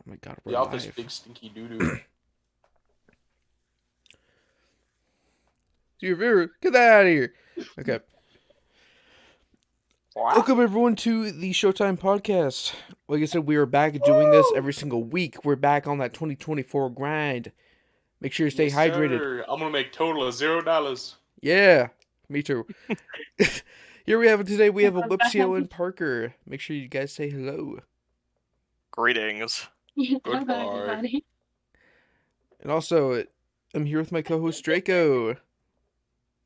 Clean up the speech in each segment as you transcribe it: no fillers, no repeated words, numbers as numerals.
my god, we're The office live. big stinky doo-doo. Your viewer, get that out of here. Okay. Welcome everyone to the Showtime Podcast. Like I said, we are back doing this every single week. We're back on that 2024 grind. Make sure you stay hydrated. Sir. I'm gonna make total of $0. Yeah, me too. Here we have it today. We have Elypseo and Parker. Make sure you guys say hello. Greetings. Goodbye. Everybody. And also, I'm here with my co-host Drako.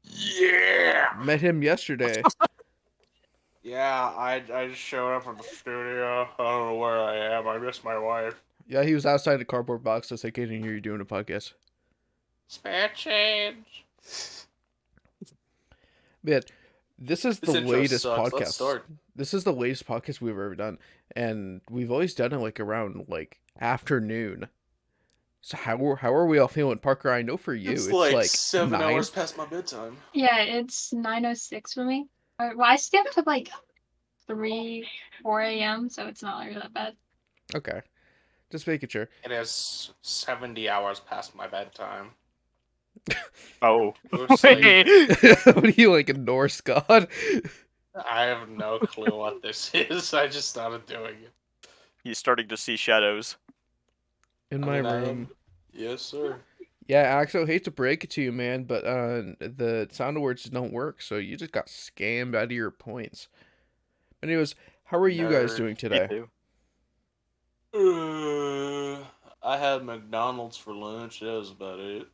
Yeah. Met him yesterday. Yeah, I just showed up at the studio. I don't know where I am. I miss my wife. Yeah, he was outside the cardboard box. I was like, I didn't hear you doing a podcast. Spare change. Man, this is the intro latest sucks. Let's podcast. start. This is the latest podcast we've ever done, and we've always done it like around like afternoon. So how are we all feeling, Parker? I know for you, It's like 7 9. hours past my bedtime. Yeah, it's 9:06 for me. Well, I stay up to like 3, 4 a.m., so it's not really that bad. Okay, just making sure. It is 70 hours past my bedtime. Oh. Looks like- What are you, like a Norse god? I have no clue what this is. I just started doing it. He's starting to see shadows. In I my mean, I am- room. Yes, sir. Yeah, Axel, hate to break it to you, man, but the sound words don't work, so you just got scammed out of your points. Anyways, how are you guys Nerd. doing Me today? too. I had McDonald's for lunch. That was about it.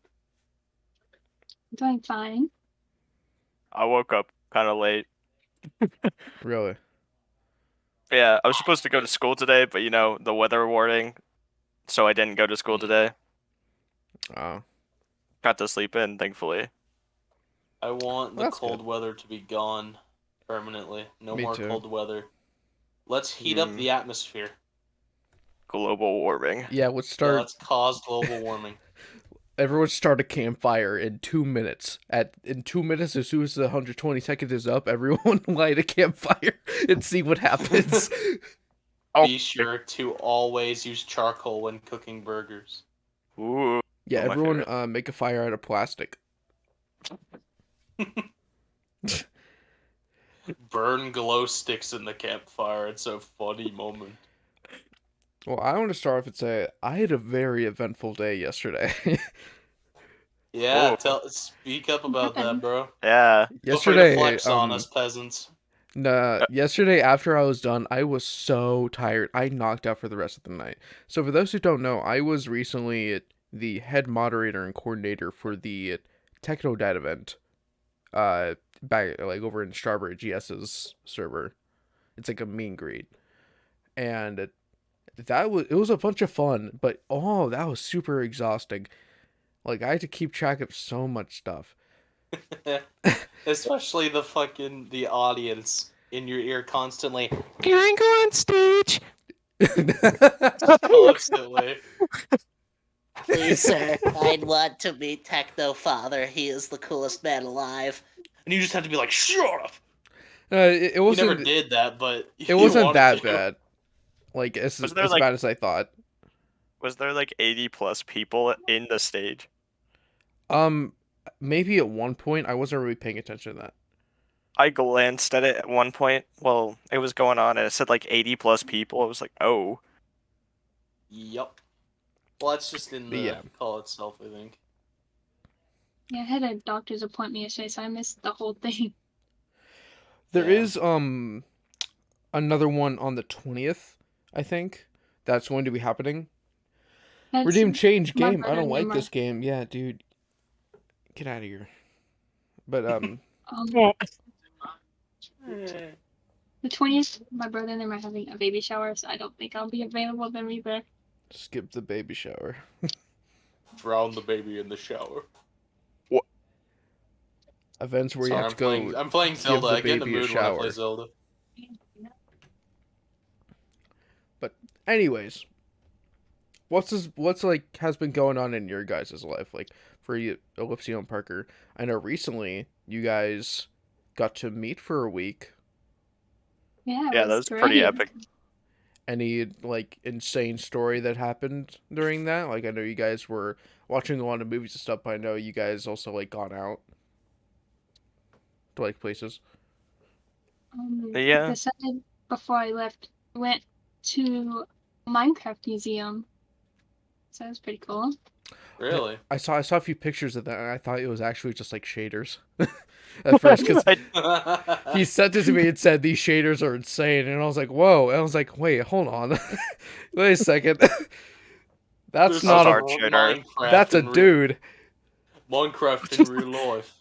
I'm doing fine. I woke up kind of late. Really? Yeah, I was supposed to go to school today, but the weather warning, so I didn't go to school today. Oh. Got to sleep in, thankfully. I want the That's cold good. weather to be gone permanently. No Me more too. cold weather. Let's heat up the atmosphere. Global warming. Yeah, let's Yeah, start. let's cause global warming. Everyone start a campfire in 2 minutes. In 2 minutes, as soon as the 120 seconds is up, everyone light a campfire and see what happens. Oh. Be sure to always use charcoal when cooking burgers. Ooh. Yeah, Oh, my everyone favorite. make a fire out of plastic. Burn glow sticks in the campfire. It's a funny moment. Well, I want to start off and say I had a very eventful day yesterday. Yeah, Whoa. speak up about that, bro. Yeah. Feel free Yesterday, to flex on us, peasants. yesterday after I was done, I was so tired. I knocked out for the rest of the night. So for those who don't know, I was recently the head moderator and coordinator for the Technodad event. Back like over in Strawberry GS's server. It's like a meet and greet. And it was a bunch of fun, but that was super exhausting. Like I had to keep track of so much stuff. Especially the audience in your ear constantly. Can I go on stage? Constantly. Please, sir, I'd want to meet Techno Father. He is the coolest man alive. And you just have to be like, shut up! It You wasn't. never did that, but It wasn't wanted that to. bad. Like as Was there, as like- bad as I thought. Was there like 80 plus people in the stage? Maybe at one point I wasn't really paying attention to that. I glanced at it at one point while it was going on, and it said like 80 plus people. I was like, oh. Yup. Well, that's just in the Yeah. call itself, I think. Yeah, I had a doctor's appointment yesterday, so I missed the whole thing. There Yeah. is another one on the 20th, I think. That's going to be happening. That's Redeem change my game. I brother don't and like my- this game. Yeah, dude. Get out of here. But the 20th, my brother and them are having a baby shower, so I don't think I'll be available then either. skip the baby shower. Drown the baby in the shower. Events where you Sorry, have to go. I'm playing Zelda. the I get in the baby a mood when I shower. play Zelda. Anyways, what's like has been going on in your guys' life, like for you, Elypseo and Parker? I know recently you guys got to meet for a week, Yeah, Yeah, it that was pretty great. epic. any like insane story that happened during that? Like I know you guys were watching a lot of movies and stuff, but I know you guys also like gone out to like places. Yeah. The Sunday before I left, we went to Minecraft Museum. So that was pretty cool. Really? I saw a few pictures of that, and I thought it was actually just like shaders at first because he sent it to me and said these shaders are insane, and I was like, whoa! And I was like, wait, hold on, wait a second, that's There's not our a shader. Minecraft that's a in real- dude. Minecraft in real life.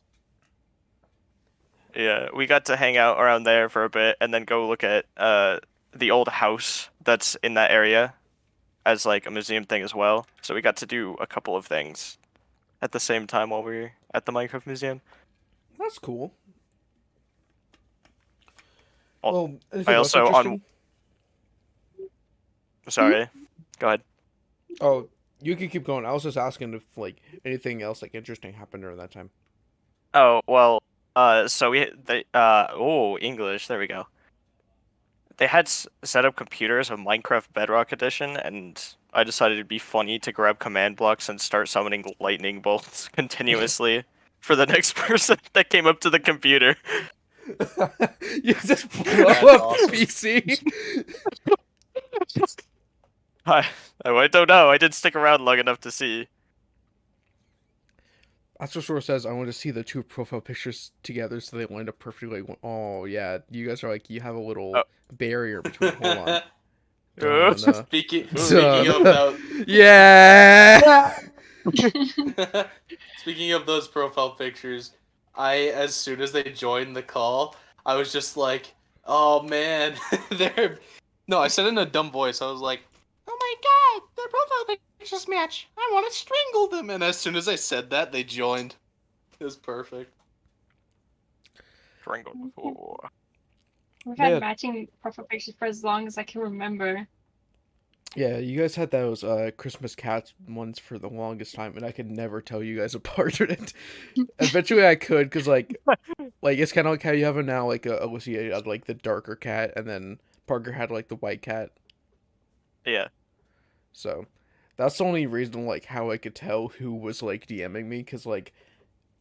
Yeah, we got to hang out around there for a bit and then go look at the old house that's in that area as like a museum thing as well. So we got to do a couple of things at the same time while we were at the Minecraft museum. That's cool. Oh, Well, anything I else also interesting? Sorry. Go ahead. Oh, you can keep going. I was just asking if like anything else like interesting happened during that time. Oh, well, so English, there we go. They had set up computers of Minecraft Bedrock Edition, and I decided it'd be funny to grab command blocks and start summoning lightning bolts continuously for the next person that came up to the computer. You just blow That's up awesome. PC. I don't know. I didn't stick around long enough to see. Astro says, I want to see the two profile pictures together so they line up perfectly. Oh, yeah. You guys are like, you have a little barrier between. Hold on. Speaking of Done. those, Yeah! speaking of those profile pictures, as soon as they joined the call, I was just like, oh man, No, I said it in a dumb voice. I was like, oh my god, their profile pictures match. I want to strangle them. And as soon as I said that, they joined. It was perfect. Strangled before. We've had Yeah. matching profile pictures for as long as I can remember. Yeah, you guys had those Christmas cats ones for the longest time, and I could never tell you guys apart. Eventually I could, because like it's kind of like how you have it now, like Elypseo had like the darker cat, and then Parker had like the white cat. Yeah. So that's the only reason like how I could tell who was like DMing me, because like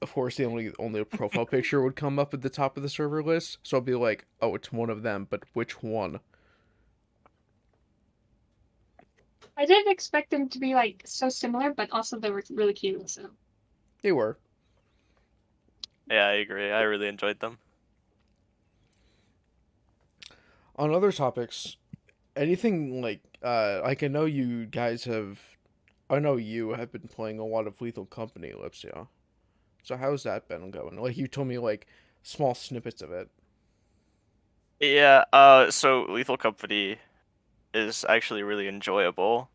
of course the only profile picture would come up at the top of the server list, so I'll be like, oh, it's one of them, but which one? I didn't expect them to be like so similar, but also they were really cute. So They were. Yeah, I agree. I really enjoyed them. On other topics, anything like I know you guys have, I know you have been playing a lot of Lethal Company, Elypseo. So how's that been going? Like you told me like small snippets of it. Yeah, so Lethal Company is actually really enjoyable.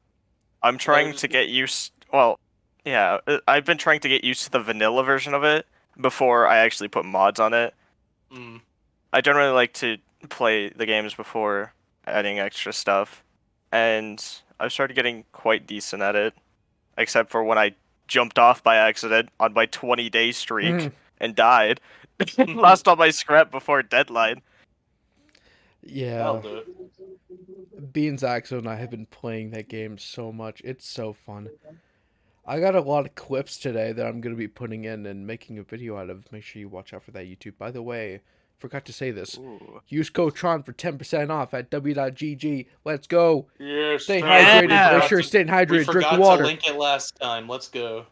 I'm trying to get used. Well, yeah, I've been trying to get used to the vanilla version of it before I actually put mods on it. Mm. I generally like to play the games before adding extra stuff, and I've started getting quite decent at it, except for when I jumped off by accident on my 20-day streak and died. Lost all my scrap before deadline. Yeah. That'll do it. Beans Axo and I have been playing that game so much. It's so fun. I got a lot of clips today that I'm going to be putting in and making a video out of. Make sure you watch out for that YouTube. By the way, forgot to say this. Ooh. Use code Tron for 10% off at w.gg. Let's go. Yes, Stay thank you. hydrated. Make sure you're staying We hydrated. forgot Drink water. to link it last time. Let's go.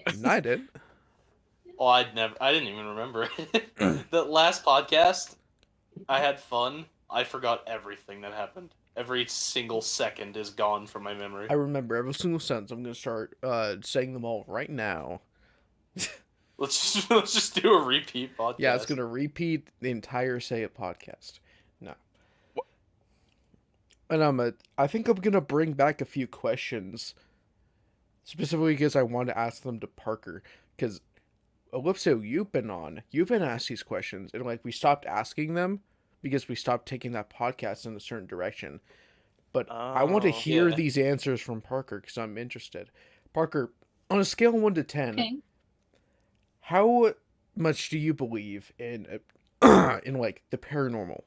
And I did. Oh, I didn't even remember it. The last podcast, I had fun. I forgot everything that happened. Every single second is gone from my memory. I remember every single sentence. I'm going to start saying them all right now. Let's just do a repeat podcast. Yeah, it's going to repeat the entire Say It podcast. No. And I think I'm going to bring back a few questions. Specifically because I want to ask them to Parker. Because, Elypseo, you've been asked these questions. And, like, we stopped asking them because we stopped taking that podcast in a certain direction. But I want to hear these answers from Parker because I'm interested. Parker, on a scale of 1 to 10, okay. how much do you believe in, in like, the paranormal?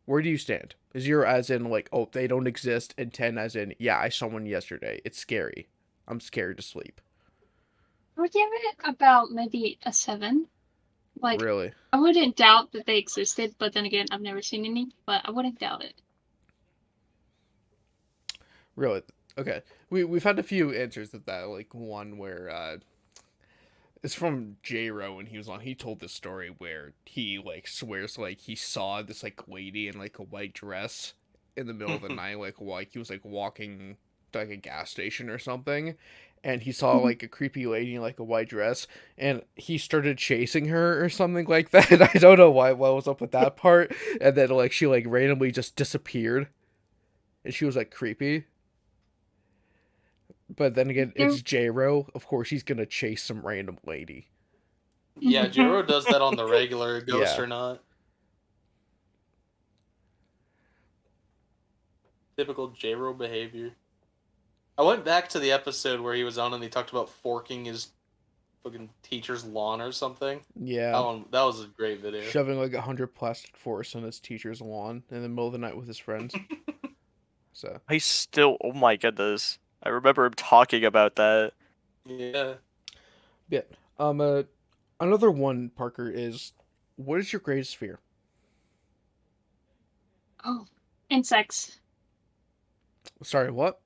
Where do you stand? 0 as in like, oh, they don't exist, and 10 as in, yeah, I saw one yesterday. It's scary. I'm scared to sleep. I would give it about maybe a 7. Like, Really? I wouldn't doubt that they existed, but then again, I've never seen any, but I wouldn't doubt it. Really? Okay. We've had a few answers to that. Like one where it's from J-Ro, and he told this story where he like swears like he saw this like lady in like a white dress in the middle of the night, like he was like walking to like a gas station or something, and he saw like a creepy lady in like a white dress, and he started chasing her or something like that. I don't know what was up with that part, and then like she like randomly just disappeared, and she was like creepy. But then again, it's J-Ro. Of course, he's gonna chase some random lady. Yeah, Jiro does that on the regular, ghost Yeah. or not. Typical J-Ro behavior. I went back to the episode where he was on and he talked about forking his fucking teacher's lawn or something. Yeah. That was a great video. Shoving like 100 plastic forks on his teacher's lawn in the middle of the night with his friends. So Oh my goodness. I remember him talking about that. Yeah. Another one, Parker, is what is your greatest fear? Oh, insects. Sorry, what?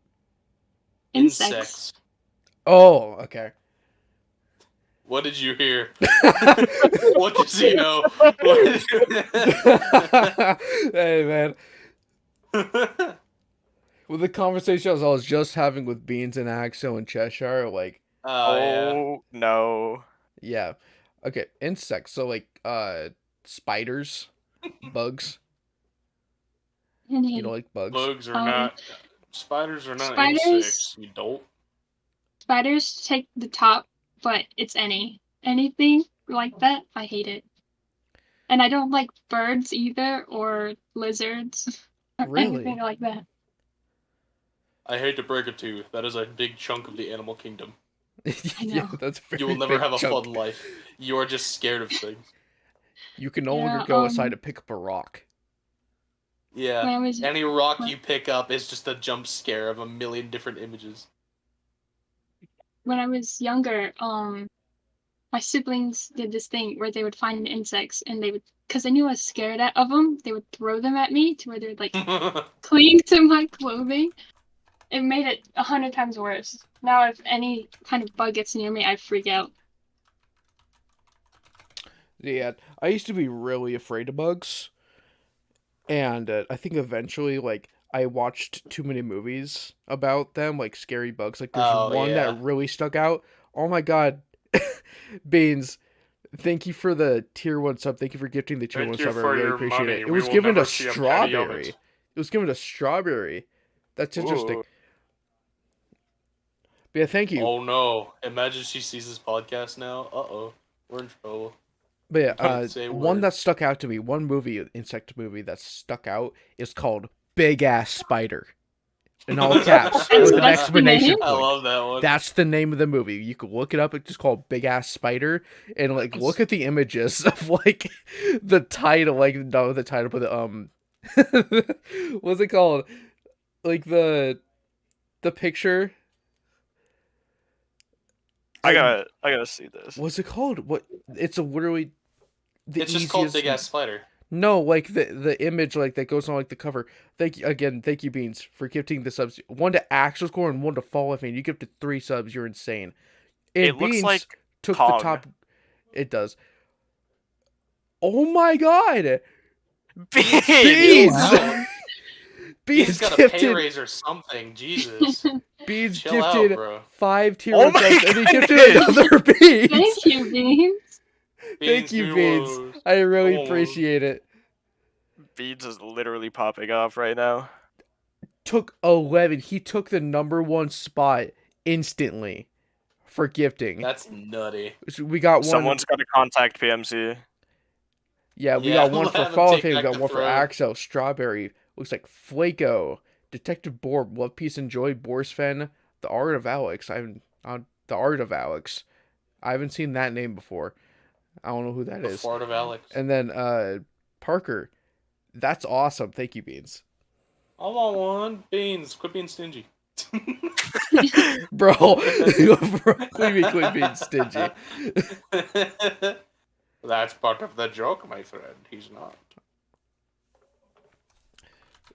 Insects. Oh, okay. What did you hear? What does he know? Hey, man. With the conversation I was just having with Beans and Axel and Cheshire, like, Oh, no. yeah. Okay, insects. So, like, spiders, bugs. You don't like bugs? Bugs are not. Spiders are not Spiders- insects, you dolt. Spiders take the top, but it's anything like that, I hate it. And I don't like birds either, or lizards, or Really? anything like that. I hate to break it to you, that is a big chunk of the animal kingdom. Yeah, know. that's a very You will never big have a chunk. fun life. You are just scared of things. You can no longer Yeah, go outside to pick up a rock. Yeah. When I was Any rock you pick up is just a jump scare of a million different images. younger, my siblings did this thing where they would find insects and they would, because they knew I was scared of them, they would throw them at me to where they would like cling to my clothing. It made it 100 times worse. Now, if any kind of bug gets near me, I freak out. Yeah, I used to be really afraid of bugs, and I think eventually, like, I watched too many movies about them, like scary bugs. Like, there's one yeah. that really stuck out. Oh my god, Beans! Thank you for the tier 1 sub. Thank you for gifting the tier Thank 1 you sub. I for really your appreciate money. it. It We was will given never a see a penny of strawberry. it. It was given a strawberry. That's interesting. Ooh. But yeah, thank you. Oh no. Imagine she sees this podcast now. Uh-oh. We're in trouble. But yeah, Don't say a one word. that stuck out to me, one movie, insect movie that stuck out is called Big Ass Spider. In all caps, with an That's the exclamation name? I point. love that one. That's the name of the movie. You could look it up. It's just called Big Ass Spider, and like look at the images of like the title, like not the title, but the what's it called? Like the picture. I gotta see this. What's it called? What? It's a literally. It's just called Big Ass Spider. No, like the image like that goes on like the cover. Thank you Beans for gifting the subs. One to Axel Score and one to Fall If You gifted 3 subs. You're insane. And It looks Beans like took Kong. the top. It does. Oh my god, Beans! Beans! Wow. Beans He's got a pay gifted. raise or something. Jesus. Beans Chill out, gifted bro. 5 tier Oh 1 my subs, and he gifted goodness! another Beans. Thank you, Beans. Thank you, Beans. Beans. I really Come on. appreciate it. Beans is literally popping off right now. Took 11. He took the number 1 spot instantly for gifting. That's nutty. So we got one. Someone's got to contact PMC. Yeah, we Yeah, got one we'll for have him Fall take If We back got the one for throne. Axel. Strawberry. Looks like Flaco. Detective Borb. Love, Peace, and Joy. Borsfen. The Art of Alex. The Art of Alex. I haven't seen that name before. I don't know who that The is. fart of Alex. And then Parker. That's awesome. Thank you, Beans. I want one. Beans, quit being stingy. Bro, quit being stingy. That's part of the joke, my friend. He's not.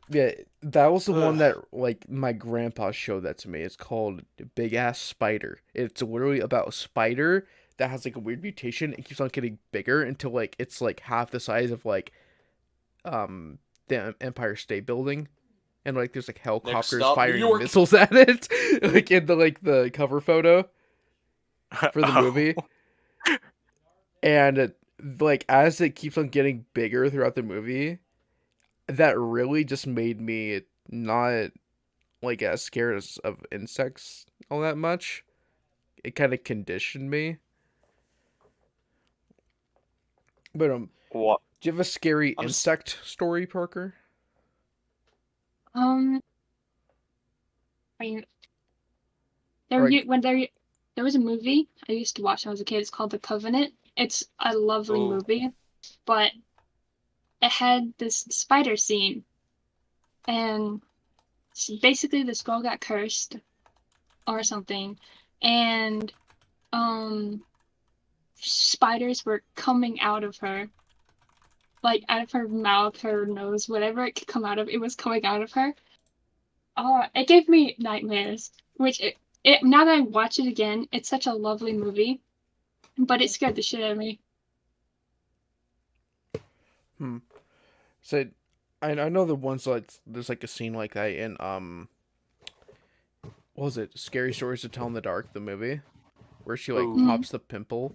Yeah, that was the one Ugh. that like my grandpa showed that to me. It's called Big Ass Spider. It's literally about a spider that has like a weird mutation. It keeps on getting bigger until like it's like half the size of like the Empire State Building. And like there's like helicopters stop, New firing York. missiles at it. Like in the cover photo for the movie. And like as it keeps on getting bigger throughout the movie, that really just made me not like as scared of insects all that much. It kind of conditioned me. But What? do you have a scary I'm s- insect story, Parker? I mean, Like- there was a movie I used to watch when I was a kid. It's called The Covenant. It's a lovely Ooh. movie, but it had this spider scene, and basically this girl got cursed or something, and spiders were coming out of her, like out of her mouth, her nose, whatever it could come out of, it was coming out of her. Oh, it gave me nightmares. Which it now that I watch it again, it's such a lovely movie, but it scared the shit out of me. So I know the ones like there's like a scene like that in what was it? Scary Stories to Tell in the Dark, the movie, where she like Ooh. pops the pimple,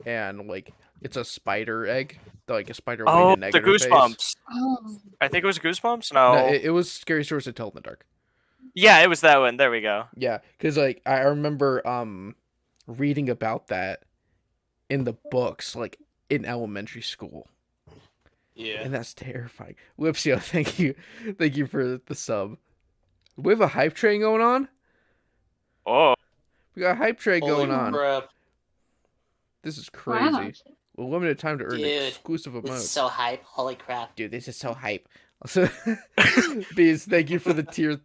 and like it's a spider egg, like a spider Oh, laying an egg the in her face. Goosebumps. Oh, I think it was Goosebumps. No. No, it was Scary Stories to Tell in the Dark. Yeah, it was that one. There we go. Yeah, because like I remember reading about that in the books, like in elementary school, Yeah. and that's terrifying. Elypseo, thank you for the sub. We have a hype train going on. Oh, We got a hype train Holy going on. crap. This is crazy. wow. Well, limited time to earn Dude, exclusive This emotes. is so hype. Holy crap. Dude, this is so hype. Also, Bees, thank you for the tier.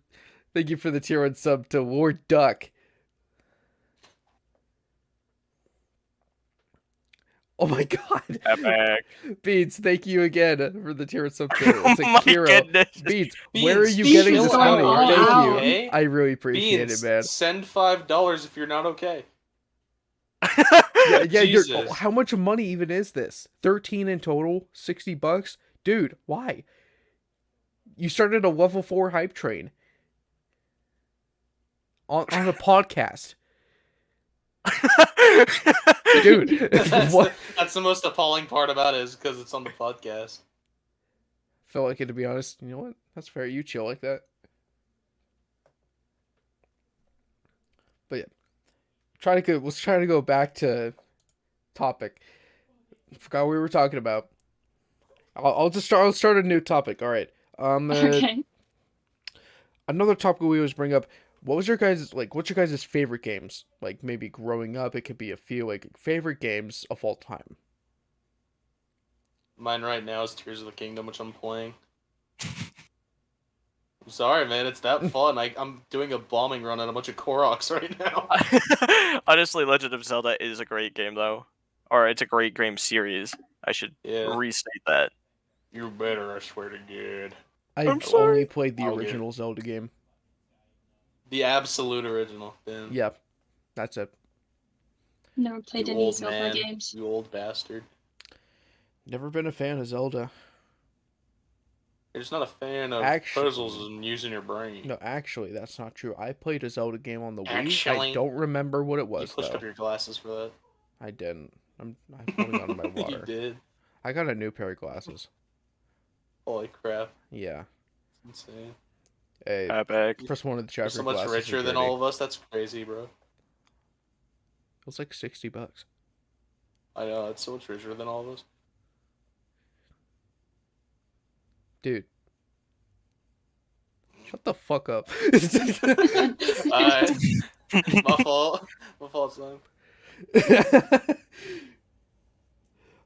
Thank you for the tier 1 sub to Lord Duck. Oh my god. epic. Beans, thank you again for the tier 1 sub to Oh my Sekiro. goodness. Beans, Beans, where are you Beans, getting chill this out, money? are Thank you you. okay? I really appreciate Beans, it, man. send $5 if you're not okay. Yeah, Jesus. how much money even is this? 13 in total? $60? Dude, why? You started a level 4 hype train. On a podcast. Dude, what? That's the most appalling part about it is because it's on the podcast. Felt like it, to be honest. You know what? That's fair. You chill like that. But yeah. Let's try to go back to topic. Forgot what we were talking about. I'll start a new topic. All right. Okay. Another topic we always bring up. What's your guys' favorite games? Like maybe growing up, it could be a few like favorite games of all time. Mine right now is Tears of the Kingdom, which I'm playing. I'm sorry, man. It's that fun. I'm doing a bombing run on a bunch of Koroks right now. Honestly, Legend of Zelda is a great game, though. Or it's a great game series. I should Yeah. restate that. You're better, I swear to God. I've sorry. only played the I'll get original Zelda game. The absolute original. Ben. Yeah, that's it. Never played You any old Zelda man. games. You old bastard. Never been a fan of Zelda. You're just not a fan of Actually- puzzles and using your brain. No, actually, that's not true. I played a Zelda game on the Wii. I Actually? don't remember what it You was pushed though. up your glasses for that. I didn't. I'm holding on to my You water. did. I got a new pair of glasses. Holy crap. Yeah. It's insane. Hey, Epic. press one of the You're chapter so much glasses. richer are than dirty. all of us. That's crazy, bro. It was like $60. I know. It's so much richer than all of us. Dude. Shut the fuck up. My fault. My fault, son.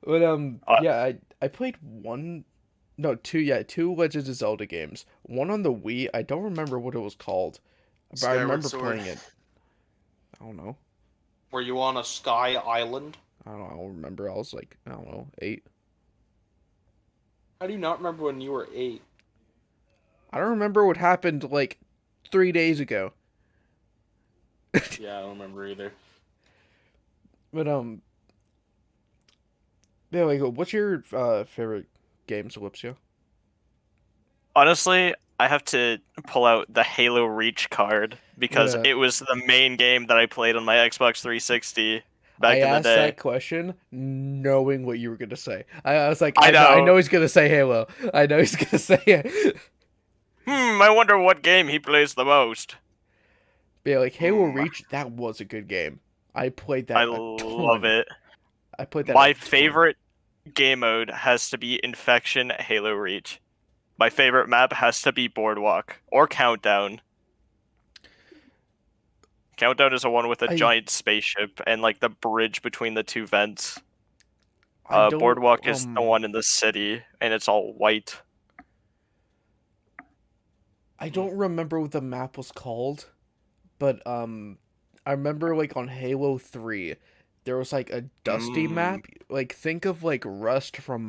But Uh, yeah, I played one No, two Legends of Zelda games. One on the Wii. I don't remember what it was called, but I Skyward remember Sword. playing it. I don't know. Were you on a sky island? I don't remember. I was like, I don't know, 8. How do you not remember when you were 8? I don't remember what happened like 3 days ago. Yeah, I don't remember either. But yeah, like, what's your favorite games, Elypseo? Honestly, I have to pull out the Halo Reach card because Yeah. it was the main game that I played on my Xbox 360 I back in the asked day. that question knowing what you were gonna say. I was like, I I know. know he's gonna say Halo. I know he's gonna say it. I wonder what game he plays the most. But yeah, like Halo Hmm. Reach, that was a good game. I played that I a love ton. it. I played that. My a ton. favorite game mode has to be Infection Halo Reach. My favorite map has to be Boardwalk or Countdown. Countdown is the one with a giant spaceship and like the bridge between the two vents. I don't. Boardwalk is the one in the city and it's all white. I don't remember what the map was called, but I remember like on Halo 3, there was like a dusty map. Like think of like Rust from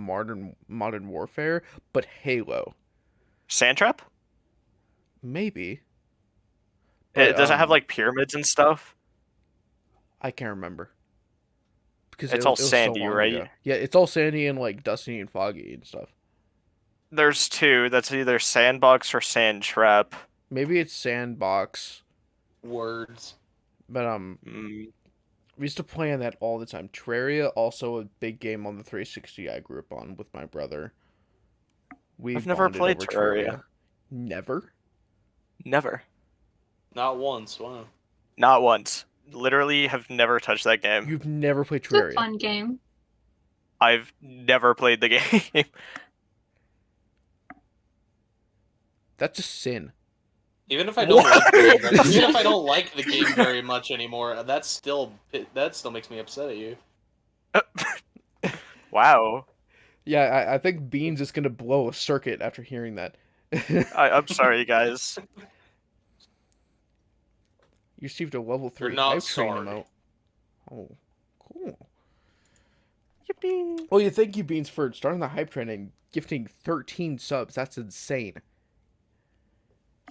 Modern Warfare, but Halo. Sandtrap? Maybe. But, Does it have like pyramids and stuff? I can't remember. Because It's all it was sandy, so long right? ago. Yeah, it's all sandy and like dusty and foggy and stuff. There's two. That's either Sandbox or Sandtrap. Maybe it's Sandbox. Words. But we used to play on that all the time. Terraria, also a big game on the 360 I grew up on with my brother. I've never played over Terraria. Never? Never. Not once. Wow. Not once. Literally have never touched that game. You've never played It's a Terraria? fun game. I've never played the game. That's a sin. Even if I don't like the game, even if I don't like the game very much anymore, that still makes me upset at you. Wow. Yeah, I think Beans is gonna blow a circuit after hearing that. I'm sorry, guys. You received a level 3 You're not hype train sorry. emote. Oh, cool. Yippee. Well, you thank you, Beans, for starting the hype train and gifting 13 subs. That's insane.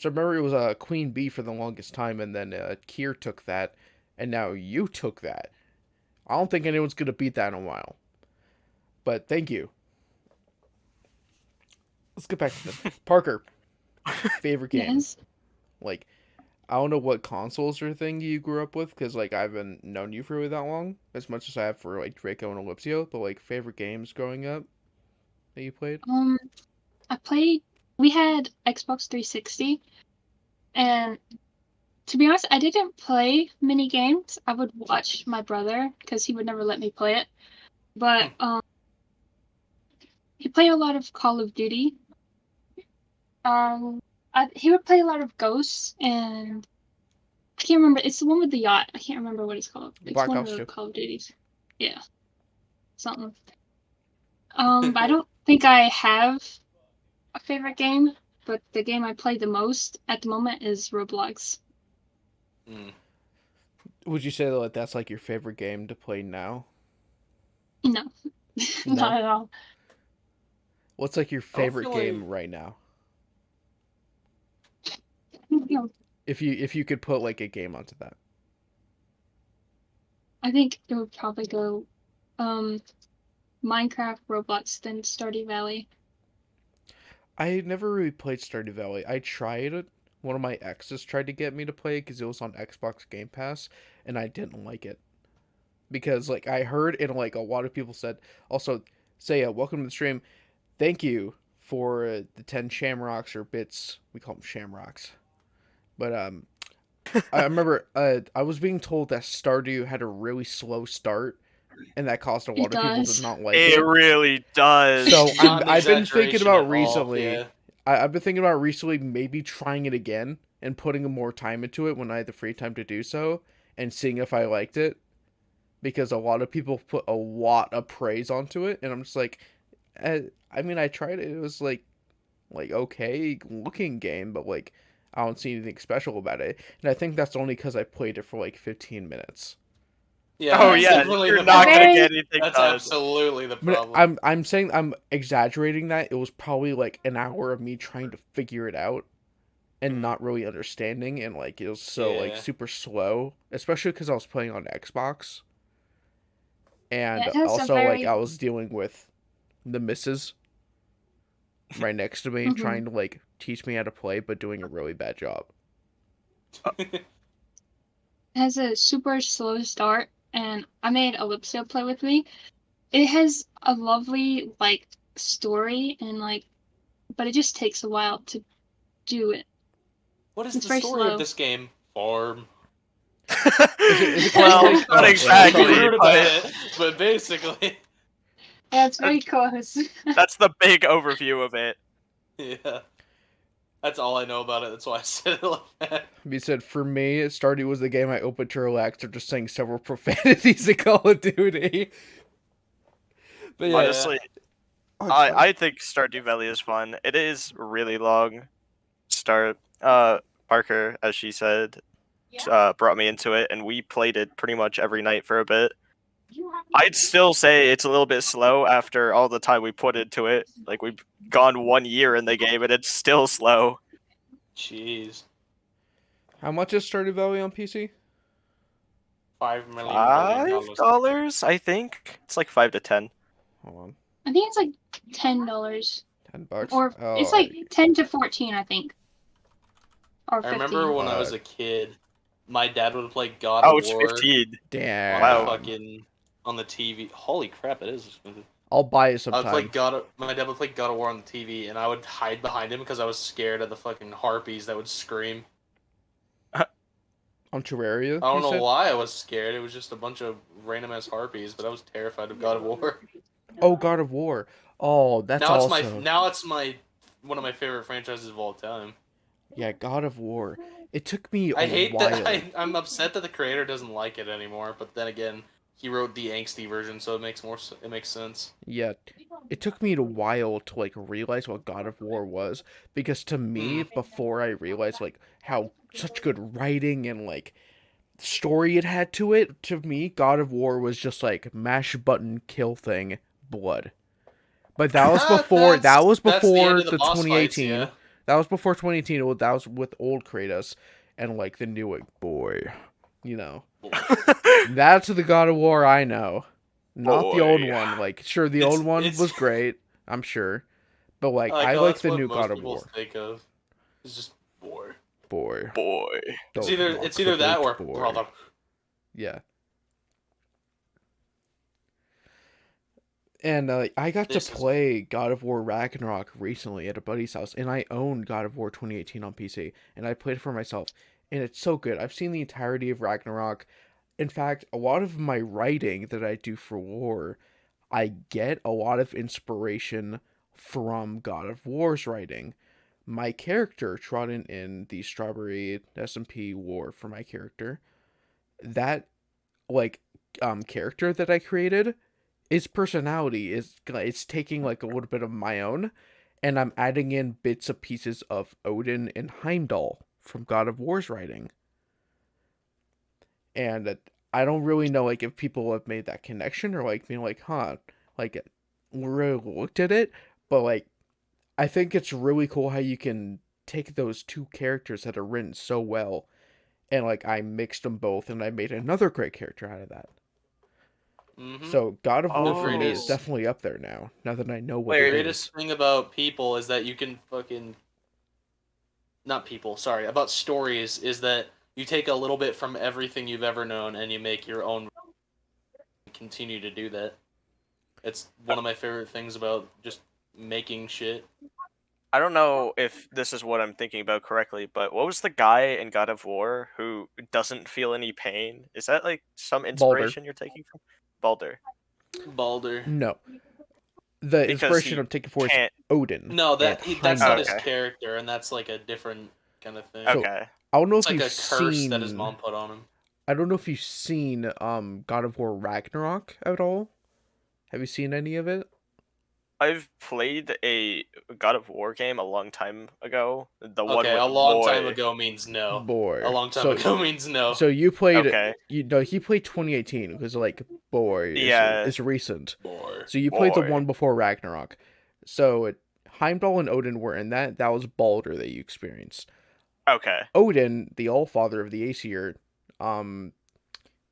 So remember, it was Queen Bee for the longest time, and then Kier took that, and now you took that. I don't think anyone's gonna beat that in a while. But thank you. Let's get back to this. Parker, favorite game? Yes. Like, I don't know what consoles or thing you grew up with, because, like, I haven't known you for really that long, as much as I have for, like, Drako and Elypseo, but, like, favorite games growing up that you played? We had Xbox 360, and to be honest, I didn't play many games. I would watch my brother, because he would never let me play it. But, he played a lot of Call of Duty. He would play a lot of Ghosts, and I can't remember. It's the one with the yacht. I can't remember what it's called. It's Black one Ops of the 2. Call of Duties. Yeah, something. But I don't think I have a favorite game, but the game I play the most at the moment is Roblox. Would you say that that's, like, your favorite game to play now? No, not at all. What's, like, your favorite feel game like- right now? No, If you could put, like, a game onto that. I think it would probably go Minecraft, Roblox, then Stardew Valley. I never really played Stardew Valley. I tried it. One of my exes tried to get me to play it because it was on Xbox Game Pass, and I didn't like it. Because, like, I heard and, like, a lot of people said, also, say, welcome to the stream. Thank you for the 10 shamrocks or bits. We call them shamrocks. But, I remember, I was being told that Stardew had a really slow start, and that caused a lot of people does. to not like It it. really does. So Not an I've been thinking exaggeration about at all, recently. yeah. I've been thinking about recently maybe trying it again and putting more time into it when I had the free time to do so, and seeing if I liked it, because a lot of people put a lot of praise onto it, and I'm just like, I mean, I tried it. It was like okay looking game, but like I don't see anything special about it. And I think that's only because I played it for like 15 minutes. Yeah, Oh that's yeah, definitely you're the not problem. gonna get anything That's done. absolutely the But problem. I'm saying I'm exaggerating that. It was probably like an hour of me trying to figure it out and not really understanding, and like it was so like Yeah. super slow, especially because I was playing on Xbox, and It has a also like very I was dealing with the missus right next to me trying to like teach me how to play, but doing a really bad job. It has a super slow start, and I made Elypseo play with me. It has a lovely like story and like, but it just takes a while to do it. What is It's the very story of slow. this game? Farm. Is it Well, kinda like- not oh, You exactly, sorry. rude about but it, but basically, Yeah, it's very close. that's the big overview of it. yeah. That's all I know about it. That's why I said it like that. He said, for me, Stardew was the game I opened to relax after saying several profanities in Call of Duty. But yeah, Honestly, oh, it's fine. I think Stardew Valley is fun. It is really long. Parker, as she said, brought me into it, and we played it pretty much every night for a bit. I'd still say it's a little bit slow after all the time we put into it. Like, we've gone 1 year in the game, and it's still slow. Jeez. How much is Stardew Valley on PC? $5 million. $5, I think. It's like 5 to 10. Hold on. I think it's like $10, $10? or Oh, it's like 10 to 14, I think, or I 15. remember when I was a kid, my dad would play God Oh, of it's War 15. damn. Wow. on the TV. Holy crap, it is expensive. I'll buy it I would play sometime. my dad would play God of War on the TV, and I would hide behind him because I was scared of the fucking harpies that would scream. On Terraria, I don't you know said? why I was scared. It was just a bunch of random ass harpies, but I was terrified of God of War. Oh, God of War. Oh, that's Now it's my one of my favorite franchises of all time. Yeah, God of War. It took me I a hate while. that. I'm upset that the creator doesn't like it anymore. But then again, he wrote the angsty version, so it makes sense. Yeah, it took me a while to like realize what God of War was, because to me, before I realized like how such good writing and like story it had to it, to me, God of War was just like mash button kill thing, blood. But that was before That's the end of the the boss fights, 2018. yeah. That was before 2018. That was with old Kratos and like the new like boy, you know. That's the God of War I know. Not the old Boy. one. Like, sure, the It's- old one it's- was great, I'm sure. But like, I oh, like that's the what new most God of people War. think of. It's just boy. Boy. Boy. It's Don't either mock it's either the that or great boy. brother. Yeah. And I got This to is- play God of War Ragnarok recently at a buddy's house, and I owned God of War 2018 on PC, and I played it for myself, and it's so good. I've seen the entirety of Ragnarok. In fact, a lot of my writing that I do for War, I get a lot of inspiration from God of War's writing. My character, Trodden in the Strawberry SMP War for my character, that like character that I created, his personality is it's taking like a little bit of my own, and I'm adding in bits of pieces of Odin and Heimdall from God of War's writing. And I don't really know like if people have made that connection or like being like, huh, like really looked at it, but like I think it's really cool how you can take those two characters that are written so well, and like I mixed them both and I made another great character out of that. Mhm. So God of War for me is greatest- definitely up there now that I know what The it greatest is. thing about people is that you can fucking not people, sorry, about stories is that you take a little bit from everything you've ever known and you make your own. Continue to do that. It's one of my favorite things about just making shit. I don't know if this is what I'm thinking about correctly, but what was the guy in God of War who doesn't feel any pain? Is that like some inspiration you're taking from Baldur? Baldur. No. The Because inspiration he I'm taking for is can't. Odin. No, and that's not his Heimdall. Okay. character, and that's like a different kind of thing. So- Okay. I don't know It's if like a you've curse seen that his mom put on him. I don't know if you've seen God of War Ragnarok at all. Have you seen any of it? I've played a God of War game a long time ago. The one Okay, with a the long boy. time ago means no. Boy. A long time ago means no. So you played Okay. he played 2018 because like boy Yeah. is recent. Boy. So you played the Boy. one before Ragnarok. So Heimdall and Odin were in that. That was Baldur that you experienced. Okay. Odin, the All-Father of the Aesir,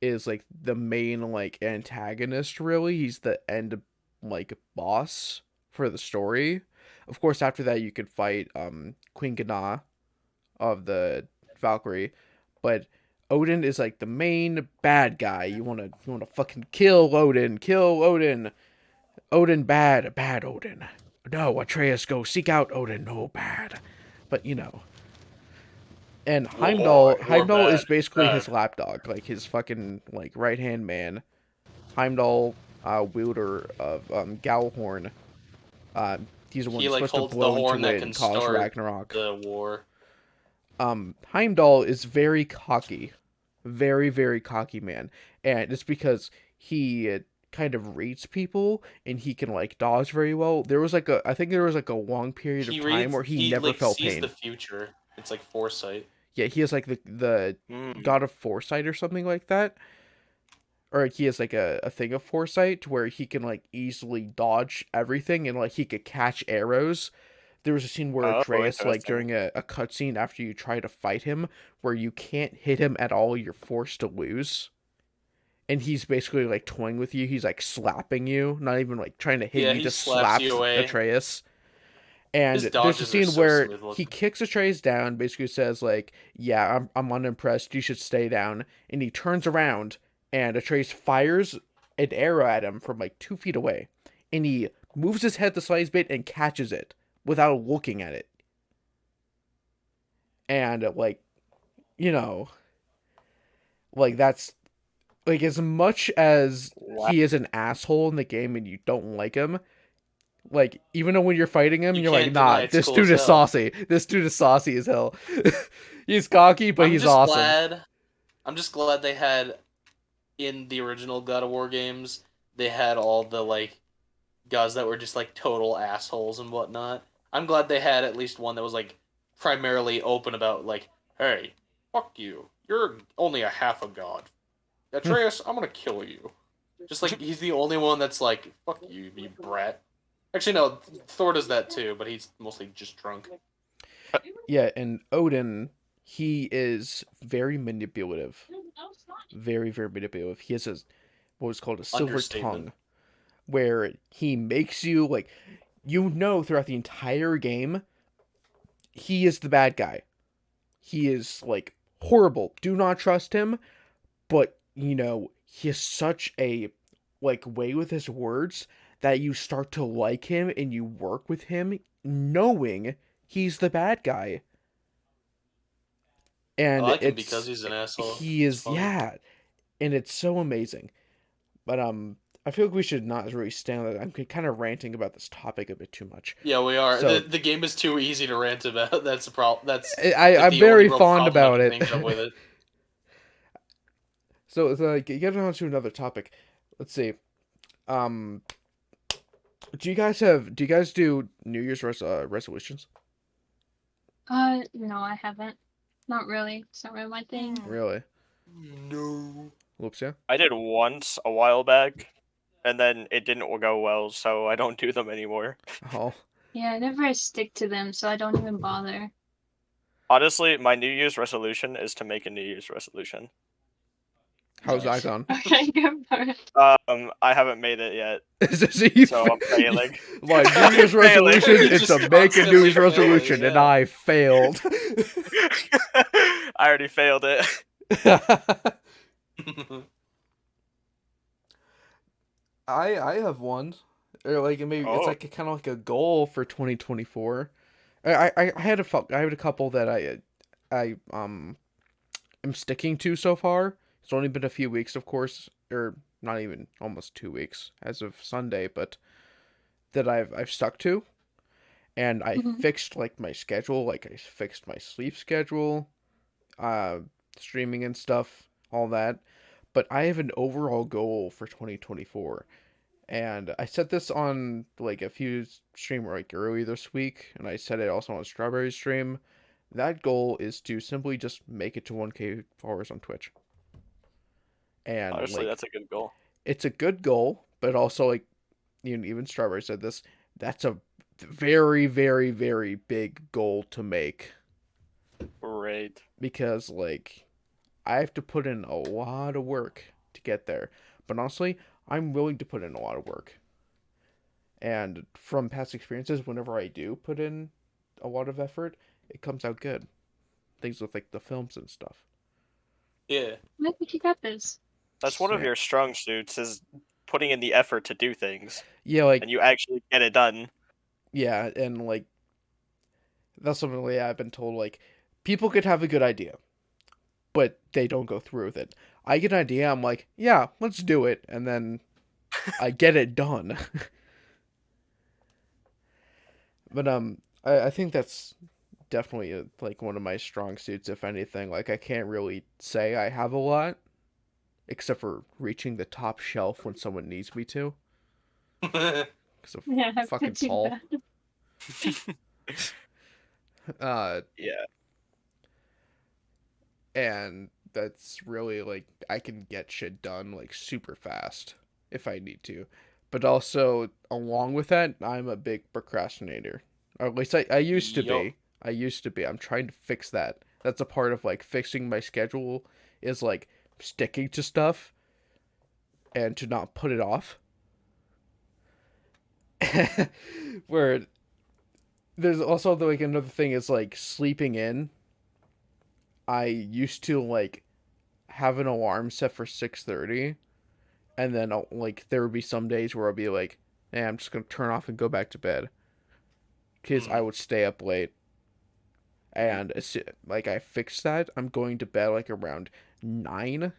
is like the main like antagonist. Really, he's the end like boss for the story. Of course, after that you could fight Queen Gná of the Valkyrie, but Odin is like the main bad guy. You wanna fucking kill Odin, Odin bad Odin. No, Atreus, go seek out Odin, no bad. But and Heimdall is bad, basically bad. his lapdog, like his fucking like right hand man. Heimdall, wielder of Gjallarhorn. He's the one He like supposed to holds the blow horn into that it can and cause start Ragnarok. the war. Heimdall is very cocky, very very cocky man, and it's because he kind of reads people and he can like dodge very well. I think there was like a long period of time where he never like, felt sees pain. the future. It's like foresight. Yeah, he has like the god of foresight or something like that. Or he has like a thing of foresight where he can like easily dodge everything and like he could catch arrows. There was a scene where Atreus, like during a cutscene after you try to fight him, where you can't hit him at all, you're forced to lose. And he's basically like toying with you. He's like slapping you, not even like trying to hit Yeah, you, he just slaps slaps you away. Atreus. And His there's a dodges are scene so where smooth he looking. kicks Atreus down, basically says like, "Yeah, I'm unimpressed. You should stay down." And he turns around, and Atreus fires an arrow at him from like 2 feet away, and he moves his head the slightest bit and catches it without looking at it. And like, like that's like as much as he is an asshole in the game and you don't like him. Like, even though when you're fighting him, You you're like, can't deny nah, it's this cool dude as is hell. saucy. This dude is saucy as hell. He's cocky, but he's awesome. I'm just glad they had, in the original God of War games, they had all the, like, gods that were just, like, total assholes and whatnot. I'm glad they had at least one that was, like, primarily open about, like, hey, fuck you. You're only a half a god. Atreus, I'm gonna kill you. Just, like, he's the only one that's like, fuck you, you brat. Actually, no, Thor does that too, but he's mostly just drunk. Yeah, and Odin, he is very manipulative. Very, very manipulative. He has what was called a silver tongue, where he makes you, like, throughout the entire game, he is the bad guy. He is, like, horrible. Do not trust him, but, he has such a, like, way with his words that you start to like him and you work with him knowing he's the bad guy. And I like him because he's an asshole. He is, yeah. And it's so amazing. But I feel like we should not really stand on that. I'm kind of ranting about this topic a bit too much. Yeah, we are. So, the game is too easy to rant about. That's the problem. That's I'm very fond about it. With it. So get on to another topic. Let's see. Do you guys do New Year's resolutions? No, I haven't. Not really. It's not really my thing. Really? No. Elypseo? I did once a while back, and then it didn't go well, so I don't do them anymore. Oh. Yeah, I never stick to them, so I don't even bother. Honestly, my New Year's resolution is to make a New Year's resolution. How's that gone? Okay, go for it. I haven't made it yet, so I'm failing. My New Year's resolution is to make a New Year's resolution, yeah. and I failed. I already failed it. I have one, or like maybe it's like kind of like a goal for 2024. I had a couple that I am sticking to so far. It's only been a few weeks, of course, or not even almost 2 weeks as of Sunday, but that I've stuck to, and I fixed like my schedule, like I fixed my sleep schedule, streaming and stuff, all that. But I have an overall goal for 2024, And I said this on like a few stream like early this week, and I said it also on Strawberry stream. That goal is to simply just make it to 1K followers on Twitch. And Honestly, like that's a good goal. it's a good goal, but also like even Strawberry said this, that's a very, very, very big goal to make. Right. Because like I have to put in a lot of work to get there. But honestly, I'm willing to put in a lot of work. And from past experiences, whenever I do put in a lot of effort, it comes out good. Things with like the films and stuff. Yeah. I think you got this. That's one of Yeah. your strong suits is putting in the effort to do things, Yeah, like and you actually get it done. yeah, and like that's something like I've been told like people could have a good idea, but they don't go through with it. I get an idea, I'm like, yeah, let's do it, and then I get it done. But I think that's definitely like one of my strong suits, if anything. Like I can't really say I have a lot, except for reaching the top shelf when someone needs me to, because I'm Yeah, I fucking could do tall. that. Yeah. And that's really like I can get shit done like super fast if I need to. But also along with that, I'm a big procrastinator. Or at least I used to Yup. be. I used to be. I'm trying to fix that. That's a part of like fixing my schedule is like sticking to stuff and to not put it off. Where there's also like another thing is like sleeping in. I used to like have an alarm set for 6:30, and then like there would be some days where I'd be like, "Hey, I'm just gonna turn off and go back to bed," because I would stay up late. And like I fixed that. I'm going to bed like around 9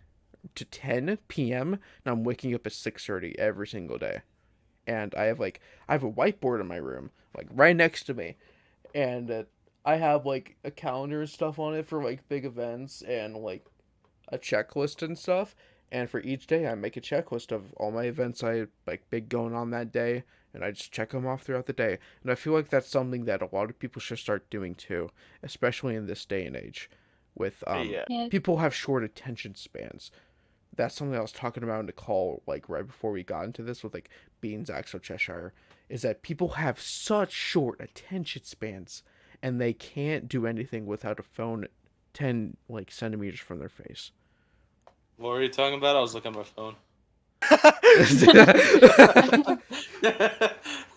to 10 p.m. and I'm waking up at 6:30 every single day. And I have a whiteboard in my room, like right next to me, and I have like a calendar and stuff on it for like big events and like a checklist and stuff. And for each day, I make a checklist of all my events I like big going on that day, and I just check them off throughout the day. And I feel like that's something that a lot of people should start doing too, especially in this day and age, with Yeah. Yeah. people have short attention spans. That's something I was talking about in the call, like right before we got into this with like Beans, Axel Cheshire, is that people have such short attention spans, and they can't do anything without a phone 10 like centimeters from their face. What were you talking about? I was looking at my phone.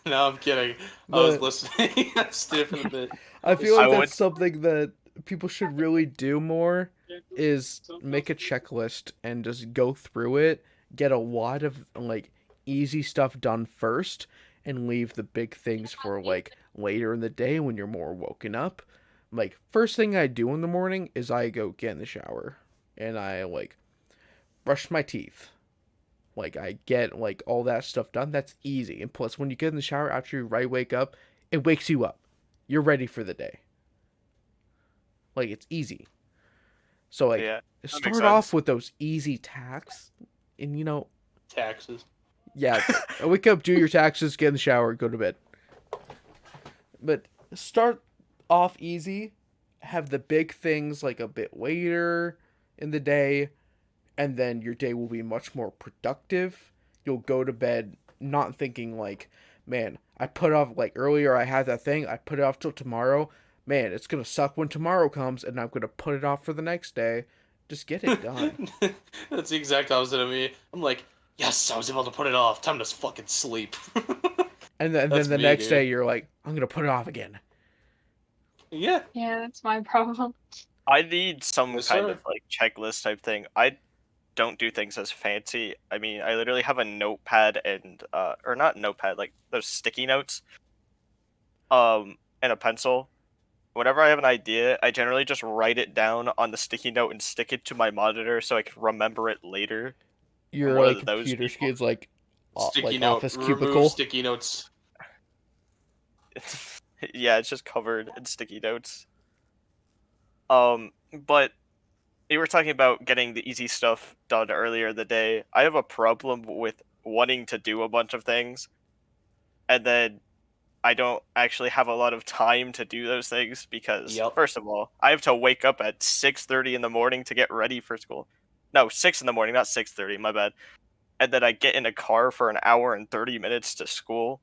No, I'm kidding. I was But listening. I stayed for the bit. I feel I like would- that's something that people should really do more is make a checklist and just go through it, get a lot of like easy stuff done first and leave the big things for like later in the day when you're more woken up. Like first thing I do in the morning is I go get in the shower and I like brush my teeth. Like I get like all that stuff done. That's easy. And plus when you get in the shower after you wake up, it wakes you up. You're ready for the day. Like it's easy. So like Yeah, makes start off sense. with those easy tasks and Taxes. yeah, wake up, do your taxes, get in the shower, go to bed. But start off easy, have the big things like a bit later in the day, and then your day will be much more productive. You'll go to bed not thinking like, man, I put off like earlier I had that thing, I put it off till tomorrow. Man, it's gonna suck when tomorrow comes and I'm gonna put it off for the next day. Just get it done. That's the exact opposite of me. I'm like, yes, I was able to put it off. Time to fucking sleep. And then That's the me, next dude. day you're like, I'm gonna put it off again. Yeah. Yeah, that's my problem. I need some Yes, kind sir. of like checklist type thing. I don't do things as fancy. I mean, I literally have a notepad and or not notepad, like those sticky notes, and a pencil. Whenever I have an idea, I generally just write it down on the sticky note and stick it to my monitor so I can remember it later. Your one like of those computer people. skills like Sticky note. office Remove cubicle. sticky notes. Yeah, it's just covered in sticky notes. But you were talking about getting the easy stuff done earlier in the day. I have a problem with wanting to do a bunch of things, and then I don't actually have a lot of time to do those things because, Yep. first of all, I have to wake up at 6:30 in the morning to get ready for school. No, 6 in the morning, not 6:30, my bad. And then I get in a car for an hour and 30 minutes to school,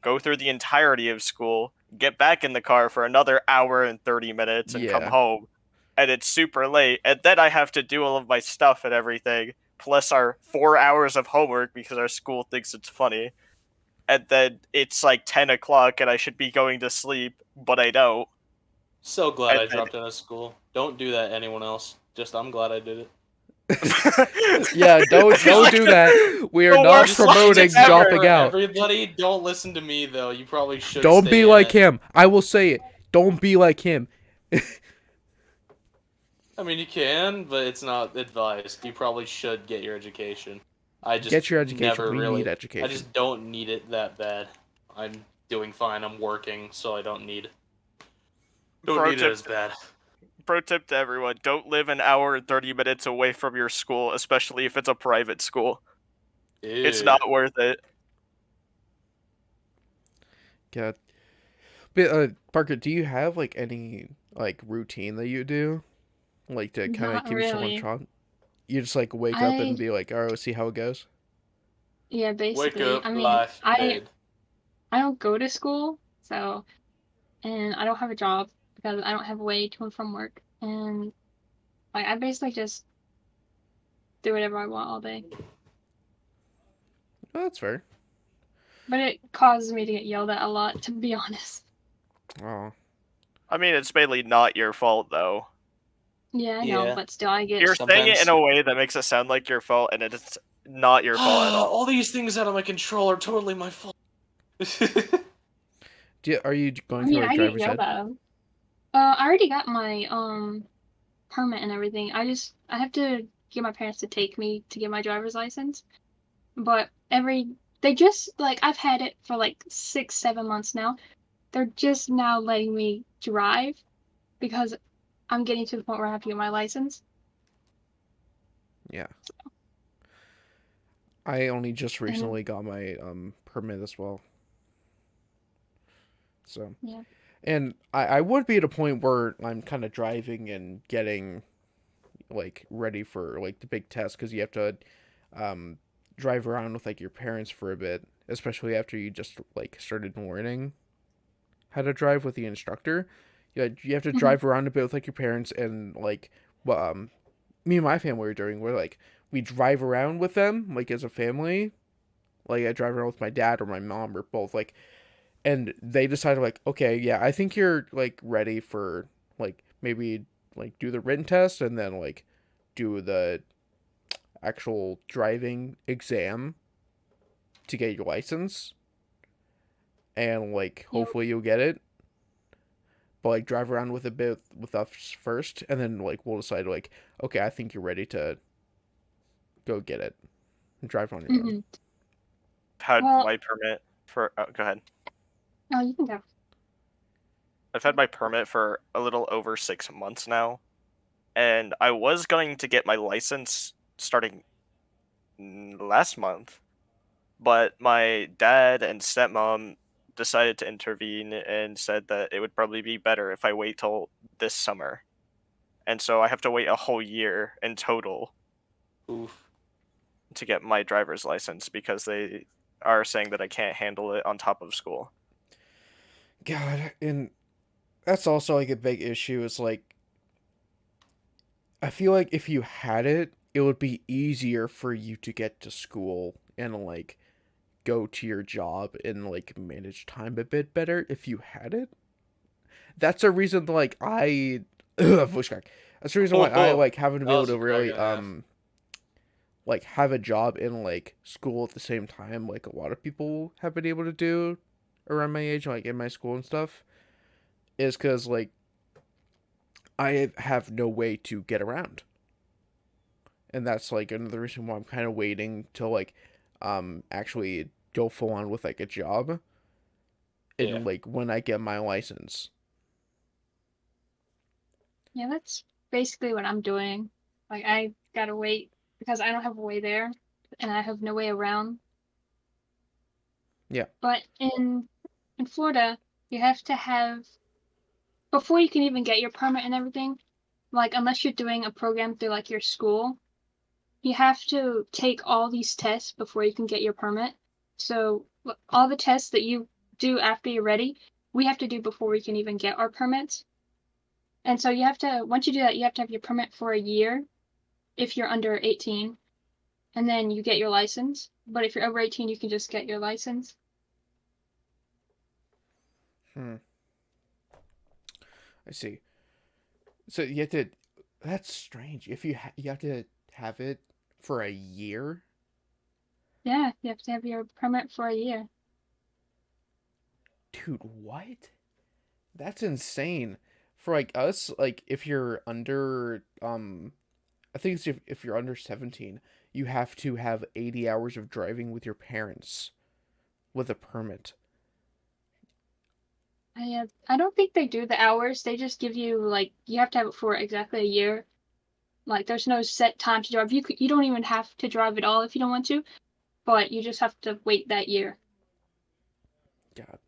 go through the entirety of school, get back in the car for another hour and 30 minutes and come Yeah. home. And it's super late. And then I have to do all of my stuff and everything, plus our 4 hours of homework because our school thinks it's funny. And then it's like 10 o'clock and I should be going to sleep, but I don't. So glad And I then- dropped out of school. Don't do that, anyone else. Just I'm glad I did it. Yeah, don't do that. We are The not worst promoting logic ever. dropping out. Everybody, don't listen to me though. You probably should. Don't stay be in like it. him. I will say it. Don't be like him. I mean, you can, but it's not advised. You probably should get your education. I just Get your education. Never We really. need education. I just don't need it that bad. I'm doing fine. I'm working, so I don't need. Don't Pro need tip- it as bad. Pro tip to everyone, don't live an hour and 30 minutes away from your school, especially if it's a private school. It's Ew. not worth it. God. But Parker, do you have like any like routine that you do, like to kind of Not keep yourself on really. track? You just like wake up I- and be like, "All right, let's see how it goes." Yeah, Wake basically. up, I mean, life, I dead. don't go to school, so, and I don't have a job because I don't have a way to and from work, and like I basically just do whatever I want all day. Oh, that's fair. But it causes me to get yelled at a lot, to be honest. Oh, I mean, it's mainly not your fault, though. Yeah, I know, Yeah. but still, I get. You're saying it Sometimes- in a way that makes it sound like your fault, and it's not your fault at all. All these things out of my control are totally my fault. are you I going mean, for a I get driver's yelled ed? at. I already got my permit and everything. I have to get my parents to take me to get my driver's license. But they just like I've had it for like 6-7 months now. They're just now letting me drive because I'm getting to the point where I have to get my license. Yeah. I only just recently got my permit as well. So Yeah. And I would be at a point where I'm kind of driving and getting like ready for like the big test because you have to drive around with like your parents for a bit, especially after you just like started learning how to drive with the instructor. You have to drive around a bit with like your parents and like me and my family were doing where like we drive around with them like as a family. Like I drive around with my dad or my mom or both like. And they decided like, okay, yeah, I think you're like ready for like maybe like do the written test and then like do the actual driving exam to get your license. And like hopefully you'll get it. But like drive around with a bit with us first and then like we'll decide like, okay, I think you're ready to go get it. And drive on your own. Had Well- my permit for. Oh, go ahead. Oh, you can go. I've had my permit for a little over 6 months now, and I was going to get my license starting last month, but my dad and stepmom decided to intervene and said that it would probably be better if I wait till this summer. And so I have to wait a whole year in total Oof. to get my driver's license because they are saying that I can't handle it on top of school. God, and that's also like a big issue. It's like I feel like if you had it, it would be easier for you to get to school and like go to your job and like manage time a bit better if you had it. That's a reason like I voice crack. That's the reason why I like haven't been That able was to a really crack and a half. like have a job in like school at the same time like a lot of people have been able to do around my age like in my school and stuff is because like I have no way to get around, and that's like another reason why I'm kind of waiting till like actually go full on with like a job and Yeah. like when I get my license. Yeah, that's basically what I'm doing. Like I gotta wait because I don't have a way there and I have no way around. Yeah. But in Florida, you have to have, before you can even get your permit and everything, like unless you're doing a program through like your school, you have to take all these tests before you can get your permit. So all the tests that you do after you're ready, we have to do before we can even get our permits. And so you have to, once you do that, you have to have your permit for a year if you're under 18, and then you get your license. But if you're over 18, you can just get your license. I see. So you have to. That's strange. If you you have to have it for a year. Yeah, you have to have your permit for a year. Dude, what? That's insane. For like us, like if you're under I think it's if you're under 17, you have to have 80 hours of driving with your parents with a permit. I don't think they do the hours. They just give you like you have to have it for exactly a year. Like there's no set time to drive. You don't even have to drive at all if you don't want to, but you just have to wait that year. God.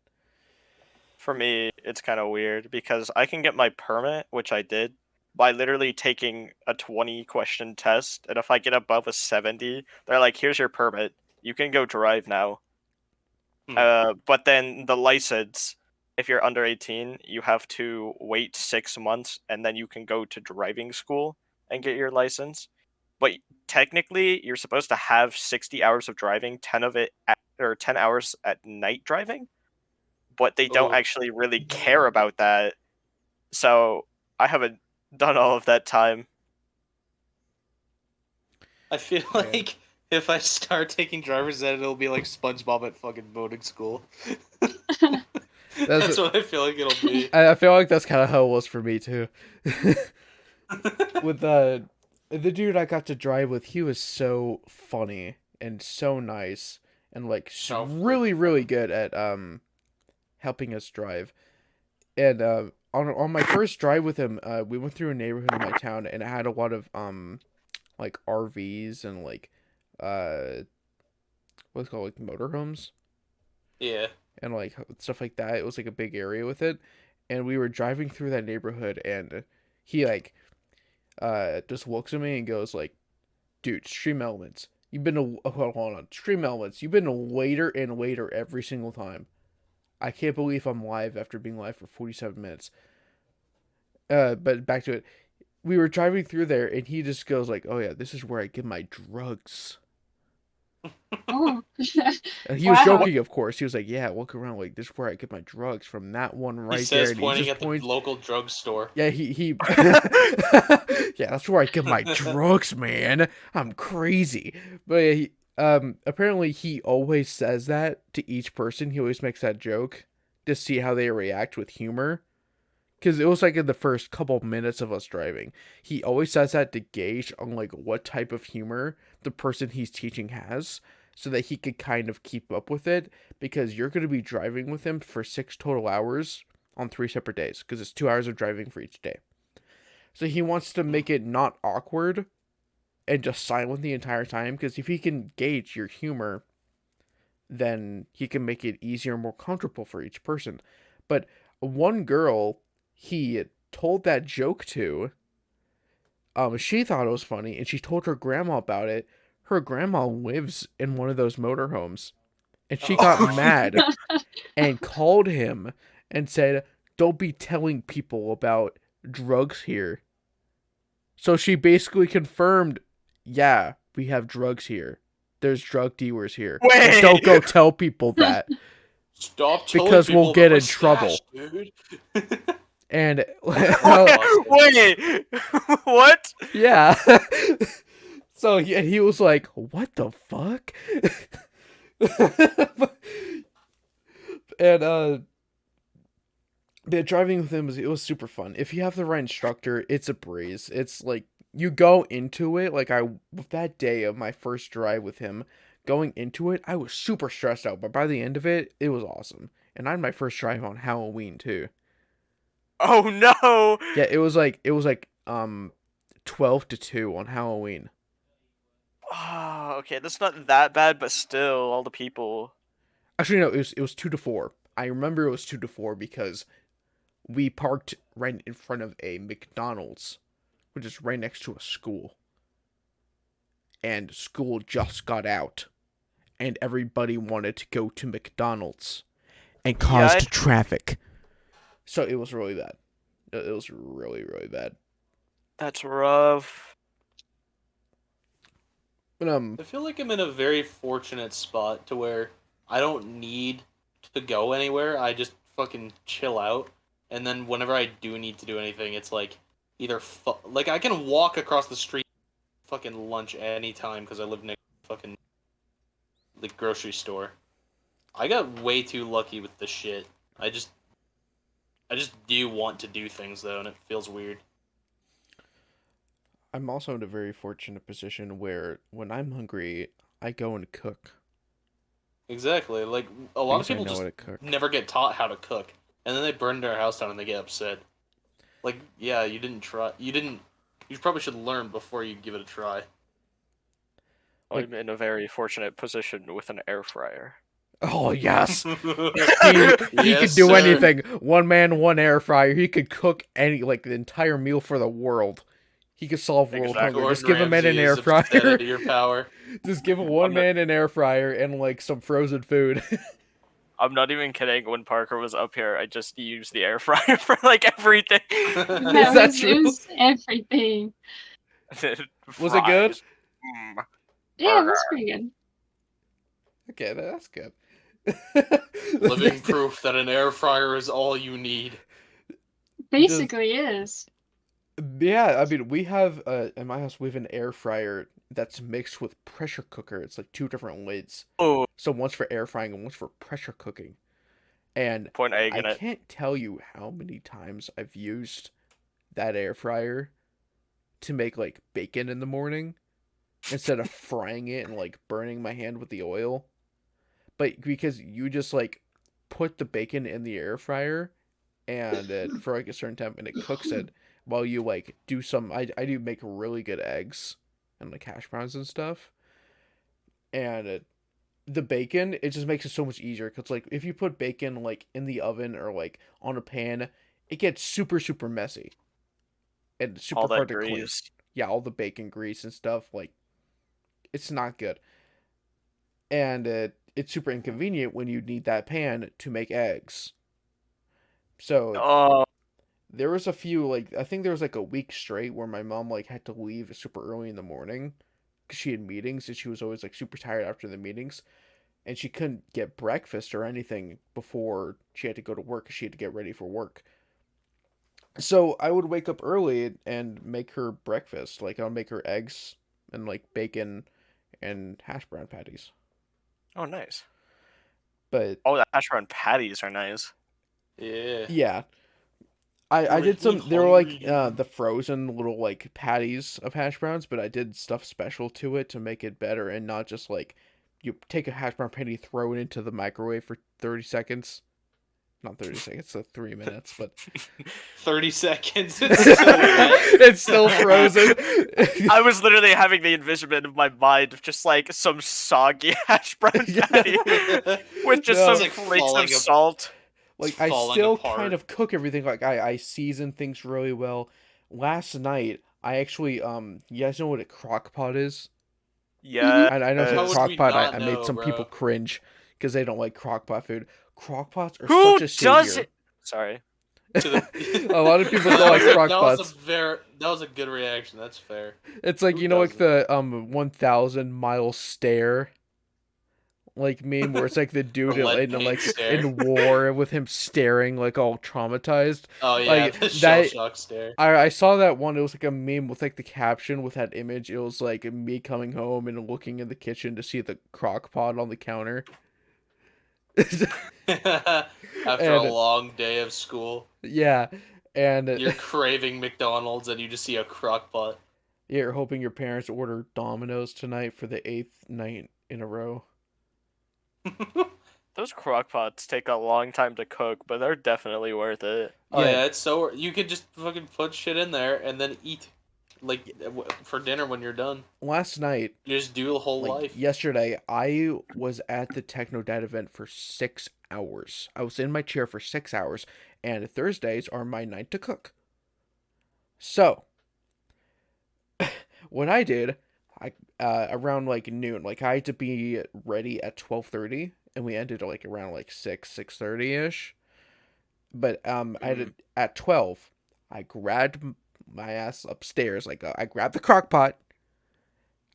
For me, it's kind of weird because I can get my permit, which I did, by literally taking a 20-question test. And if I get above a 70, they're like, here's your permit. You can go drive now. But then the license, if you're under 18, you have to wait 6 months and then you can go to driving school and get your license. But technically, you're supposed to have 60 hours of driving, 10 of it or 10 hours at night driving. But they don't actually really care about that. So I haven't done all of that time. I feel like if I start taking driver's ed, it'll be like SpongeBob at fucking boating school. That's what I feel like it'll be. I feel like that's kind of how it was for me too. With the dude I got to drive with, he was so funny and so nice and like really good at helping us drive. And on my first drive with him, we went through a neighborhood in my town and it had a lot of like RVs and like what's it called, like motorhomes. Yeah. And like stuff like that. It was like a big area with it. And we were driving through that neighborhood and he like just looks at me and goes like, dude, Stream Elements. You've been hold on. Stream Elements. You've been later and later every single time. I can't believe I'm live after being live for 47 minutes. But back to it. We were driving through there and he just goes like, oh yeah, this is where I get my drugs. Oh. And he was joking, of course. He was like, yeah, look around, like this is where I get my drugs from, that one right he says, there. And pointing he just at the local drugstore. Yeah, he yeah, that's where I get my drugs, man. I'm crazy. But he, apparently he always says that to each person. He always makes that joke to see how they react with humor. Because it was like in the first couple minutes of us driving. He always says that to gauge on like what type of humor the person he's teaching has, so that he could kind of keep up with it. Because you're going to be driving with him for 6 total hours on 3 separate days. Because it's 2 hours of driving for each day. So he wants to make it not awkward and just silent the entire time. Because if he can gauge your humor, then he can make it easier and more comfortable for each person. But one girl he told that joke to, she thought it was funny, and she told her grandma about it. Her grandma lives in one of those motorhomes, and she got mad and called him and said, don't be telling people about drugs here. So she basically confirmed, yeah, we have drugs here. There's drug dealers here. Wait. Don't go tell people that. Stop telling because people we'll get about my in trouble. stash, dude. And Wait, what? yeah. So he was like, what the fuck? And yeah, driving with him it was super fun. If you have the right instructor, it's a breeze. It's like you go into it like with that day of my first drive with him, going into it, I was super stressed out, but by the end of it, it was awesome. And I had my first drive on Halloween too. Oh no! Yeah, it was like 12 to 2 on Halloween. Oh, okay, that's not that bad, but still, all the people. Actually, no, it was 2 to 4. I remember it was 2 to 4 because we parked right in front of a McDonald's, which is right next to a school. And school just got out, and everybody wanted to go to McDonald's, and caused traffic. So it was really bad. It was really, really bad. That's rough. But I feel like I'm in a very fortunate spot to where I don't need to go anywhere. I just fucking chill out, and then whenever I do need to do anything, it's like either like I can walk across the street, fucking lunch anytime because I live next to fucking the grocery store. I got way too lucky with this shit. I just do want to do things though, and it feels weird. I'm also in a very fortunate position where when I'm hungry, I go and cook. Exactly. Like a lot of Because I people know just how to cook. never get taught how to cook, and then they burn their house down and they get upset. Like, yeah, you didn't try. You didn't. You probably should learn before you give it a try. I'm in a very fortunate position with an air fryer. Oh yes, he Yes, could do sir. anything. One man, one air fryer. He could cook the entire meal for the world. He could solve world Exactly. hunger. Just Gordon give a man an Ramsay air is upset fryer. at your power. Just give one man an air fryer and like some frozen food. I'm not even kidding. When Parker was up here, I just used the air fryer for like everything. Is No, that it was everything. Was it good? Fries. Mm. Yeah, it was pretty good. Okay, that's good. Living proof that an air fryer is all you need. Basically is. Yeah, I mean, we have in my house we have an air fryer that's mixed with pressure cooker. It's like 2 different lids. Oh, So one's for air frying and one's for pressure cooking. And point egg in I it. can't tell you how many times I've used that air fryer to make like bacon in the morning instead of frying it and like burning my hand with the oil. But because you just like put the bacon in the air fryer and for like a certain time and it cooks it while you like do some I do make really good eggs and like hash browns and stuff. And the bacon, it just makes it so much easier because like if you put bacon like in the oven or like on a pan, it gets super super messy and super All that hard to clean. grease. Yeah, all the bacon grease and stuff, like it's not good. And it's super inconvenient when you need that pan to make eggs. So Oh, there was a few like I think there was like a week straight where my mom like had to leave super early in the morning because she had meetings and she was always like super tired after the meetings. And she couldn't get breakfast or anything before she had to go to work because she had to get ready for work. So I would wake up early and make her breakfast. Like I'll make her eggs and like bacon and hash brown patties. oh, nice. But Oh, the hash brown patties are nice. Yeah. yeah, I did Making me some. They were like hungry. the frozen little like patties of hash browns, but I did stuff special to it to make it better and not just like you take a hash brown patty, throw it into the microwave for 30 seconds. Not 30 seconds, so 3 minutes, but 30 seconds. It's still wet. it's still frozen. I was literally having the envisionment of my mind of just like some soggy hash brown Yeah. patty with just No. some It's like flakes falling of up- salt. Like It's I falling still apart. kind of cook everything. Like I season things really well. Last night I actually you guys know what a crock pot is? Yeah. And I know How it's would crock we pot. not I made know, some bro? people cringe because they don't like crock pot food. Crock pots are Who such a does savior. it? Sorry. A lot of people don't like crock pots. That was a good reaction. That's fair. It's like Who you know like doesn't? the 1,000 mile stare like meme where it's like the dude The lead in paint like stare. in war with him staring like all traumatized. Oh yeah, Like, the shell that- shock stare. I saw that one. It was like a meme with like the caption with that image. It was like me coming home and looking in the kitchen to see the crock pot on the counter. After a And- long day of school, Yeah, and you're craving McDonald's and you just see a crock pot. you're hoping your parents order Domino's tonight for the 8th night in a row. Those crock pots take a long time to cook, but they're definitely worth it. Oh Yeah. yeah, it's so you could just fucking put shit in there and then eat. for dinner when you're done. Last night, You just do the whole life. yesterday, I was at the Techno Dad event for 6 hours. I was in my chair for 6 hours, and Thursdays are my night to cook. So, what I did, around noon, I had to be ready at 12:30, and we ended around 6:30 ish. But I had at 12, I grabbed my ass upstairs. I grabbed the crock pot.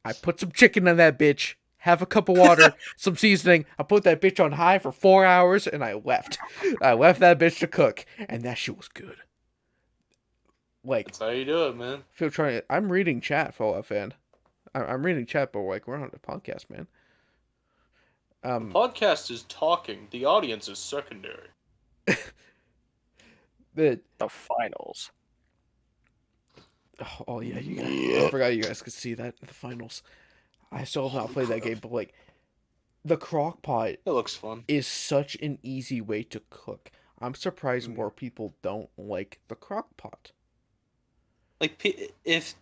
I put some chicken in that bitch, have a cup of water, some seasoning. I put that bitch on high for 4 hours, and I left. I left that bitch to cook, and that shit was good. That's how you do it, man. I'm reading chat, Fallout fan. I'm reading chat, but we're on a podcast, man. The podcast is talking. The audience is secondary. The finals. Oh yeah, you guys. I forgot you guys could see that in the finals. I still have not played that game, but the crock pot. It looks fun. Is such an easy way to cook. I'm surprised more people don't like the crock pot. If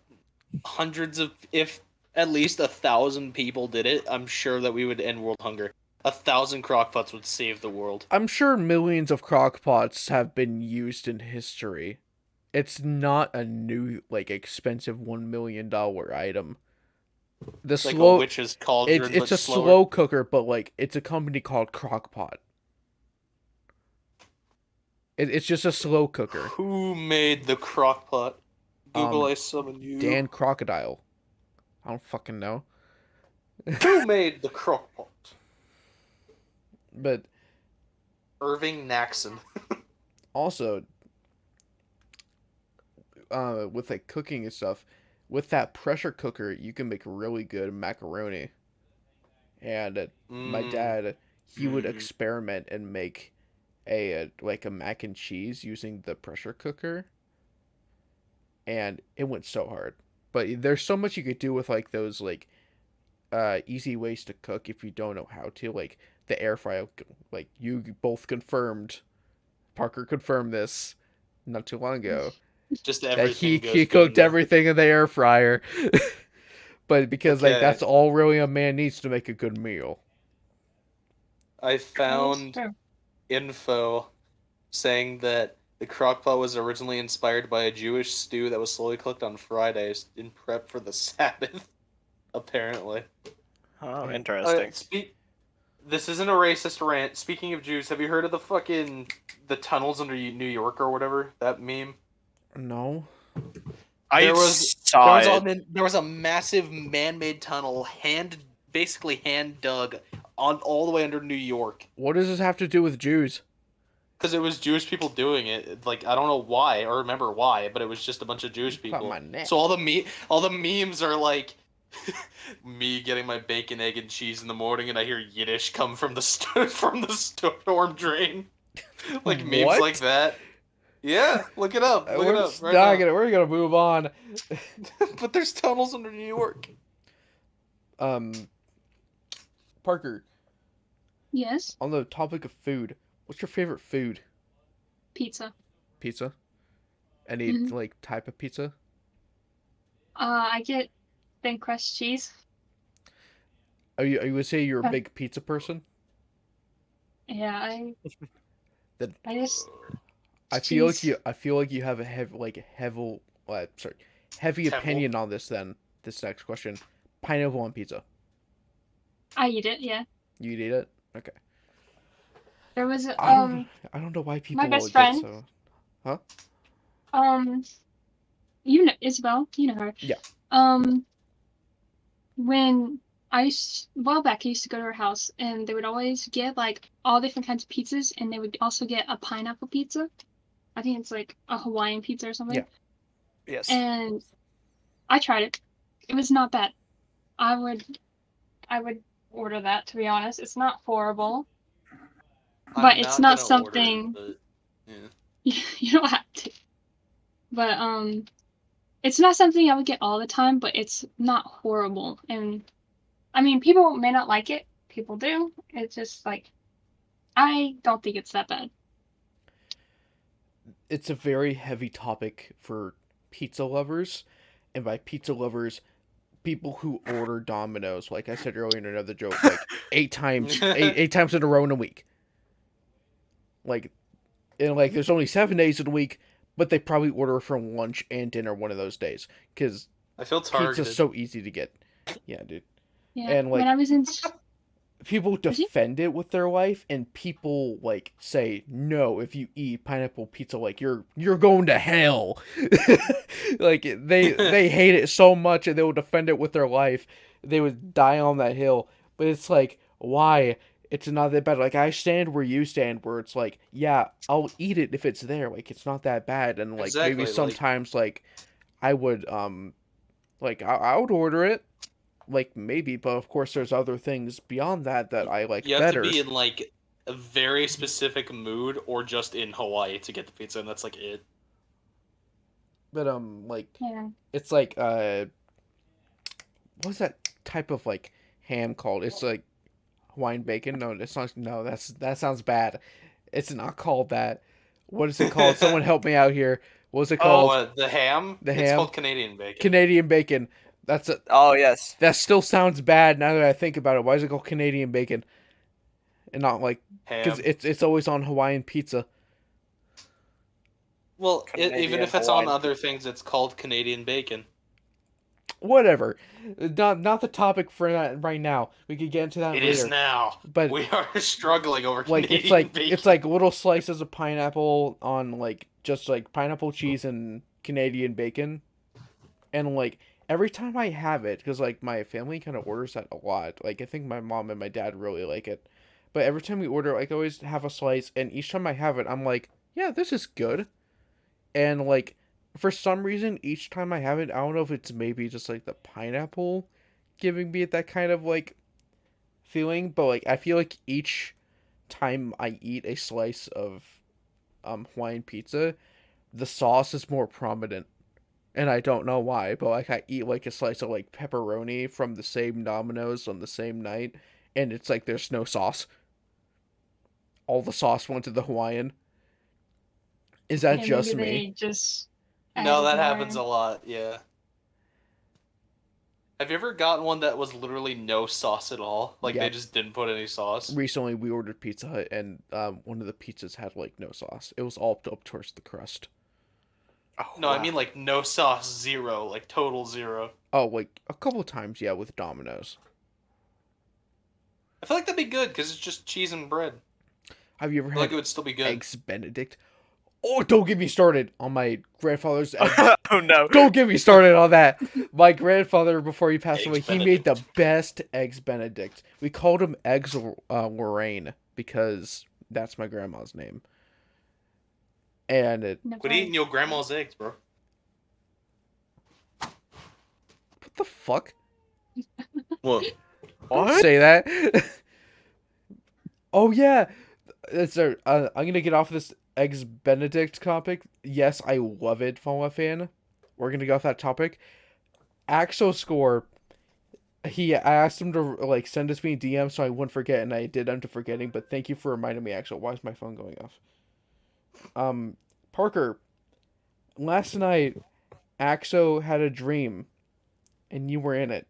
at least 1,000 people did it, I'm sure that we would end world hunger. 1,000 crock pots would save the world. I'm sure millions of crock pots have been used in history. It's not a new, expensive $1 million item. A witch's cauldron. It's a slow cooker, but it's a company called Crockpot. It's just a slow cooker. Who made the crock pot? Google, I summon you. Dan Crocodile. I don't fucking know. Who made the crock pot? But Irving Naxon. Also, with cooking and stuff, with that pressure cooker, you can make really good macaroni. And my dad, he would experiment and make a mac and cheese using the pressure cooker, and it went so hard. But there's so much you could do with those easy ways to cook if you don't know how to, the air fryer. You both confirmed, Parker confirmed this not too long ago. Just everything. He cooked everything in the air fryer. But because that's all really a man needs to make a good meal. I found info saying that the crockpot was originally inspired by a Jewish stew that was slowly cooked on Fridays in prep for the Sabbath. Apparently. Oh, interesting. This isn't a racist rant. Speaking of Jews, have you heard of the tunnels under New York or whatever? That meme? No. There was a massive man-made tunnel, basically hand dug all the way under New York. What does this have to do with Jews? Because it was Jewish people doing it. I don't know why or remember why, but it was just a bunch of Jewish people. So all the memes are me getting my bacon, egg, and cheese in the morning, and I hear Yiddish come from the storm drain. Memes like that. Yeah, look it up. We're gonna move on. But there's tunnels under New York. Parker. Yes. On the topic of food, what's your favorite food? Pizza. Pizza. Any type of pizza? I get thin crust cheese. You would say you're a big pizza person? Yeah, I feel like you have a heavy opinion on this. Then this next question: pineapple on pizza. I eat it. Yeah. You eat it? Okay. There was I don't know why people. My best friend. Huh? You know Isabel. You know her. Yeah. When a while back, I used to go to her house, and they would always get all different kinds of pizzas, and they would also get a pineapple pizza. I think it's a Hawaiian pizza or something. Yeah. Yes. And I tried it. It was not bad. I would order that, to be honest. It's not horrible. But it's not something you don't have to. But it's not something I would get all the time, but it's not horrible. And I mean, people may not like it. People do. It's just I don't think it's that bad. It's a very heavy topic for pizza lovers, and by pizza lovers, people who order Domino's, like I said earlier in another joke, like 8 times in a row in a week. Like, and like there's only 7 days in a week, but they probably order for lunch and dinner one of those days because I feel targeted. pizza's so easy to get. Yeah, dude. Yeah. And, like, when I was in People Was he? defend it with their life, and people like say, "No, if you eat pineapple pizza, like you're going to hell." Like they hate it so much, and they will defend it with their life. They would die on that hill. But it's like, why? It's not that bad. Like I stand where you stand, where it's like, yeah, I'll eat it if it's there. Like it's not that bad, and like Exactly, maybe like- sometimes like I would like I would order it. Like maybe, but of course there's other things beyond that that I like You have better. to be in like a very specific mood or just in Hawaii to get the pizza, and that's like it. But like yeah. it's like what's that type of like ham called? It's like Hawaiian bacon. No, it's not. No, that sounds bad. It's not called that. What is it called? Someone help me out here. What's it called? The ham? The It's ham? called Canadian bacon. Canadian bacon. That's a, Oh yes. that still sounds bad now that I think about it. Why is it called Canadian bacon? And not like because ham. it's always on Hawaiian pizza. Well, even Canadian if it's on Hawaiian other things, it's called Canadian bacon. Whatever. Not the topic for that right now. We could get into that It later. is now. But We are struggling over like Canadian bacon. it's like little slices of pineapple on like just like pineapple cheese and Canadian bacon, and like every time I have it, because like my family kind of orders that a lot. Like I think my mom and my dad really like it, but every time we order, like I always have a slice, and each time I have it, I'm like, yeah, this is good, and like for some reason, each time I have it, I don't know if it's maybe just like the pineapple giving me that kind of like feeling, but like I feel like each time I eat a slice of Hawaiian pizza, the sauce is more prominent. And I don't know why, but like I eat like a slice of like pepperoni from the same Domino's on the same night, and it's like there's no sauce. All the sauce went to the Hawaiian. Is that Yeah, just maybe me? they just No, that added happens a more. lot, yeah. Have you ever gotten one that was literally no sauce at all? Like Yeah. they just didn't put any sauce? Recently, we ordered Pizza Hut, and one of the pizzas had like no sauce. It was all up towards the crust. Oh, No, I wow. mean like no sauce, zero, like total zero. Oh, like a couple times, yeah, with Domino's. I feel like that'd be good because it's just cheese and bread. Have you ever I feel like had it would still be good. eggs Benedict? Oh, don't get me started on my grandfather's eggs. Oh no. Don't get me started on that. My grandfather, before he passed away, Eggs he made the Benedict. best eggs Benedict. We called him Eggs Lorraine because that's my grandma's name. And Never Quit eating your grandma's eggs, bro. what the fuck? What? Don't say that. Oh yeah, I'm gonna get off this Eggs Benedict topic. Yes, I love it, Fallout fan. We're gonna go off that topic. Axel Score. I asked him to like send us me a DM so I wouldn't forget, and I did end up forgetting. But thank you for reminding me, Axel. Why is my phone going off? Parker. Last night, Axel had a dream, and you were in it.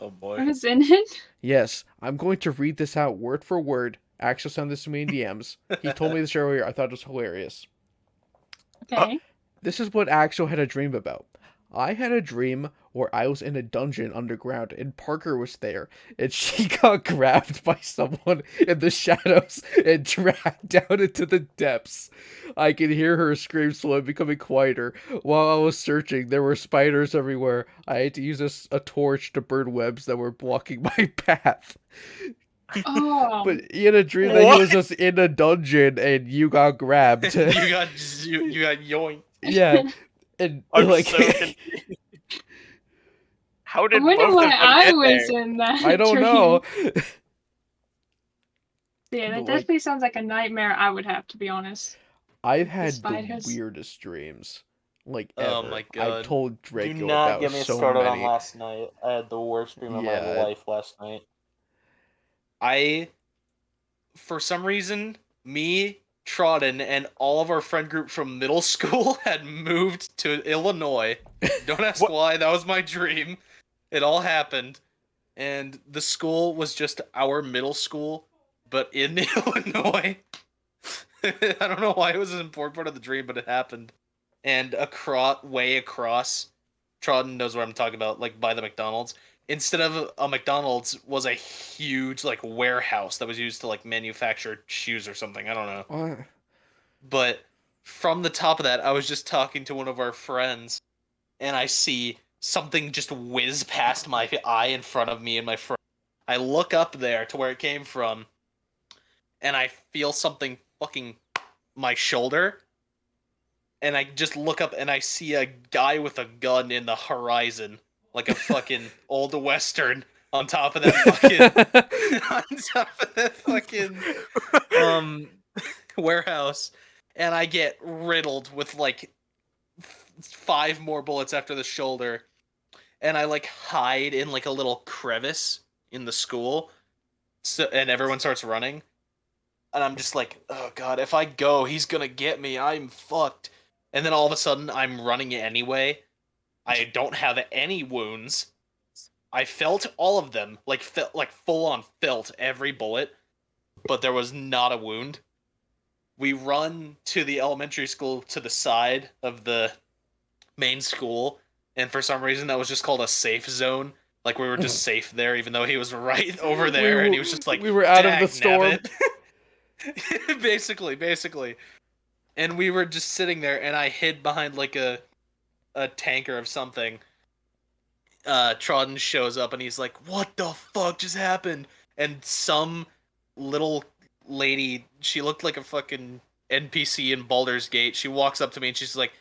Oh I boy. was in it. Yes, I'm going to read this out word for word. Axel sent this to me in DMs. He told me this earlier. I thought it was hilarious. Okay. This is what Axel had a dream about. I had a dream where I was in a dungeon underground and Parker was there, and she got grabbed by someone in the shadows and dragged down into the depths. I could hear her scream slowly becoming quieter. While I was searching, there were spiders everywhere. I had to use a torch to burn webs that were blocking my path. Oh. But he had a dream that he was just in a dungeon and you got grabbed. you got yoinked. Yeah. And I'm like so confused. How I did wonder both why of them I get was there? in that. I don't dream. know. Yeah, that But, like- definitely sounds like a nightmare I would have, to be honest. I've had the spiders. weirdest dreams. Like Oh ever. my I've God. told Do Draco not about get me so started many. on last night. I had the worst dream of my Yeah. life last night. For some reason, me, Trodden, and all of our friend group from middle school had moved to Illinois. Don't ask why, that was my dream. It all happened. And the school was just our middle school, but in Illinois. I don't know why it was an important part of the dream, but it happened. And way across, Trodden knows what I'm talking about, like by the McDonald's. Instead of a McDonald's was a huge like warehouse that was used to like manufacture shoes or something. I don't know. What? But from the top of that, I was just talking to one of our friends, and I see something just whiz past my eye in front of me and my friend. I look up there to where it came from, and I feel something fucking my shoulder. And I just look up and I see a guy with a gun in the horizon, like a fucking old western on top of that fucking warehouse. And I get riddled with like 5 more bullets after the shoulder. And I like hide in like a little crevice in the school. And everyone starts running. And I'm just like, oh god, if I go, he's gonna get me. I'm fucked. And then all of a sudden, I'm running anyway. I don't have any wounds. I felt all of them, like full on felt every bullet, but there was not a wound. We run to the elementary school to the side of the main school, and for some reason that was just called a safe zone. Like we were just safe there, even though he was right over there, and he was just like, we were out of the storm. basically. And we were just sitting there, and I hid behind like a tanker of something. Trodden shows up, and he's like, "What the fuck just happened?" And some little lady, she looked like a fucking NPC in Baldur's Gate. She walks up to me, and she's like,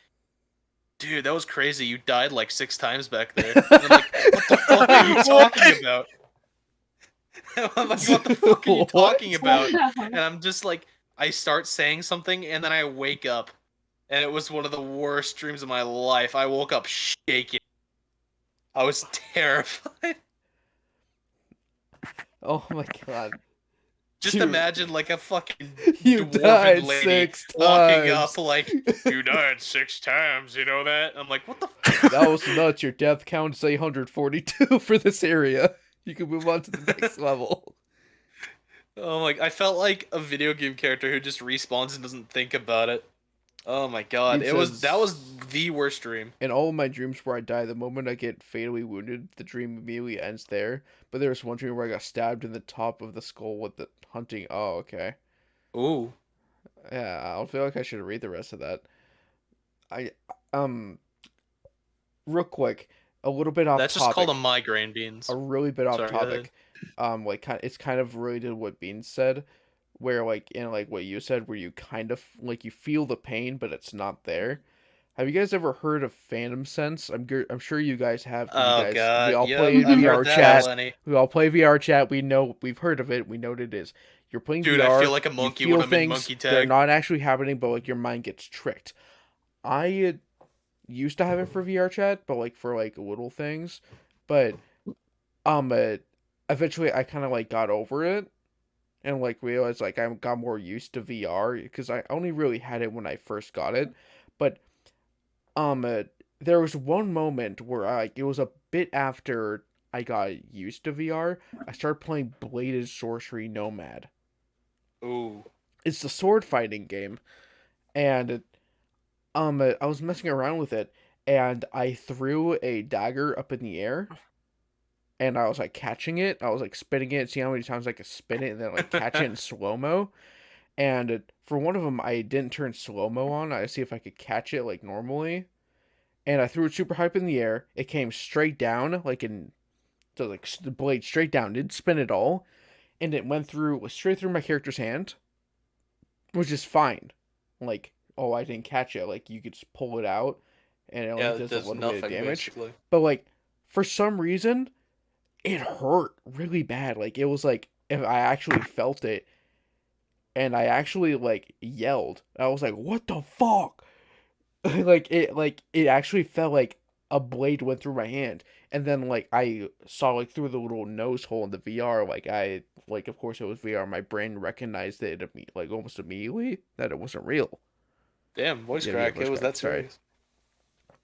"Dude, that was crazy. You died like 6 times back there." And I'm like, "What the fuck are you talking about?" I'm like, "What the fuck are you talking about?" And I'm just like, I start saying something, and then I wake up, and it was one of the worst dreams of my life. I woke up shaking. I was terrified. Oh my god. Just Dude. Imagine like a fucking You dwarven died lady 6 walking times. up like, "You died 6 times, you know that?" I'm like, what the fuck? That was nuts. Your death count's 842 for this area. You can move on to the next level. Oh my, I felt like a video game character who just respawns and doesn't think about it. Oh my god, It that was says- the worst dream. In all of my dreams where I die, the moment I get fatally wounded, the dream immediately ends there. But there was one dream where I got stabbed in the top of the skull with the hunting. Oh, okay. Ooh. Yeah, I don't feel like I should read the rest of that. Real quick, a little bit off That's topic. just called a migraine, Beans. A really bit off Sorry, go topic. It's kind of related to what Bean said, where like in like what you said, where you kind of like you feel the pain, but it's not there. Have you guys ever heard of Phantom Sense? I'm sure you guys have. Oh god, we all yep, play I've VR heard that, chat. Lenny. We all play VR chat. We've heard of it. We know what it is. You're playing Dude, VR. I feel like a monkey you feel when I'm in things monkey that are tag. not actually happening, but like your mind gets tricked. I used to have it for VR chat, but like for like little things, but eventually I kind of like got over it and like realized like I got more used to VR because I only really had it when I first got it, but there was one moment where it was a bit after I got used to VR. I started playing Bladed Sorcery Nomad. Ooh. It's the sword fighting game, and I was messing around with it, and I threw a dagger up in the air, and I was like catching it. I was like spinning it, seeing how many times I could spin it, and then like catch it in slow mo. And for one of them, I didn't turn slow mo on. I see if I could catch it like normally, and I threw it super high up in the air. It came straight down, so like the blade straight down. Didn't spin at all, and it went straight through my character's hand, which is fine. Like, oh, I didn't catch it. Like, you could just pull it out, and it only Yeah, it does a does little bit of nothing, damage. basically. But like, for some reason, it hurt really bad. Like, it was like if I actually felt it, and I actually like yelled. I was like, "What the fuck?" It actually felt like a blade went through my hand, And then like I saw like through the little nose hole in the VR, like of course it was VR. My brain recognized it like almost immediately that it wasn't real. Damn, voice Yeah, crack. voice It was crack, that sorry. serious.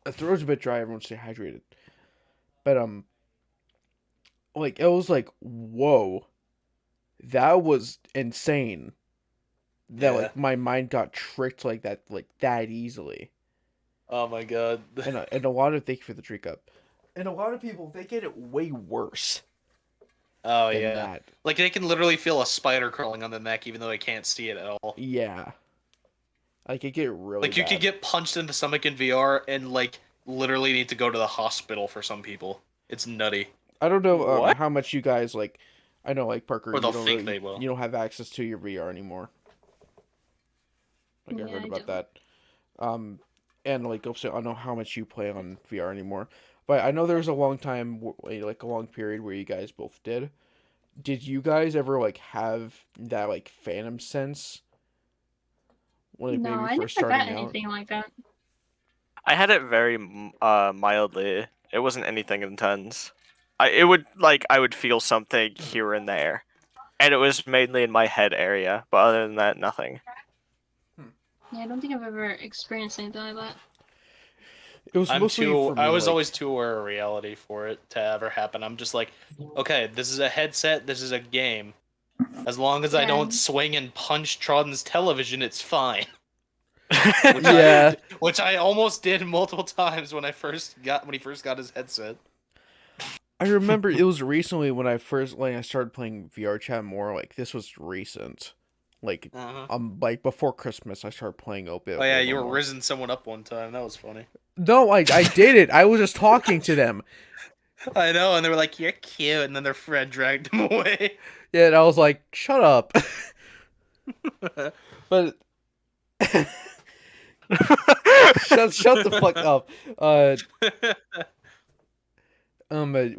The throat's a bit dry. Everyone stay hydrated. But like it was like whoa, that was insane. That Yeah. like my mind got tricked like that easily. Oh my god. And a lot of thank you for the drink up. And a lot of people they get it way worse Oh than yeah. that. Like they can literally feel a spider crawling on the neck even though they can't see it at all. Yeah. Like it get really Like you bad. could get punched in the stomach in VR and like literally need to go to the hospital for some people. It's nutty. I don't know What? how much you guys like. I know like Parker, Or you they'll don't think really, they will. you don't have access to your VR anymore. Like I Yeah, heard I about don't. that. And like also I don't know how much you play on VR anymore, but I know there was a long time, like a long period where you guys both did. Did you guys ever like have that like phantom sense? When like, No, maybe I first never got starting out. anything like that. I had it very mildly. It wasn't anything intense. I would feel something here and there, and it was mainly in my head area. But other than that, nothing. Yeah, I don't think I've ever experienced anything like that. It was mostly for me. I was like, always too aware of reality for it to ever happen. I'm just like, okay, this is a headset, this is a game. As long as I Yeah. don't swing and punch Trodden's television, it's fine. Yeah. Which I almost did multiple times when he first got his headset. I remember it was recently when I started playing VR chat more. Like this was recent, like like before Christmas I started playing Opiate. Oh yeah, a you little were more. rizzing someone up one time. That was funny. No, I did it. I was just talking to them. I know, and they were like, "You're cute," and then their friend dragged him away. Yeah, and I was like, shut up. But shut the fuck up.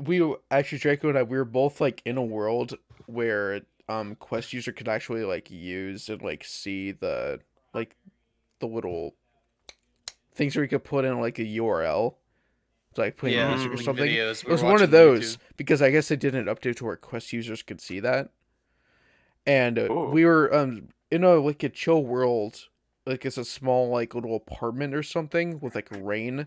We actually Draco and I we were both like in a world where Quest user could actually like use and like see the little things where you could put in like a URL. To, like put in Yeah, music or like something. videos. It We was were one of watching those YouTube. because I guess they didn't update to where Quest users could see that. And Ooh. we were in a like a chill world, like it's a small like little apartment or something with like rain,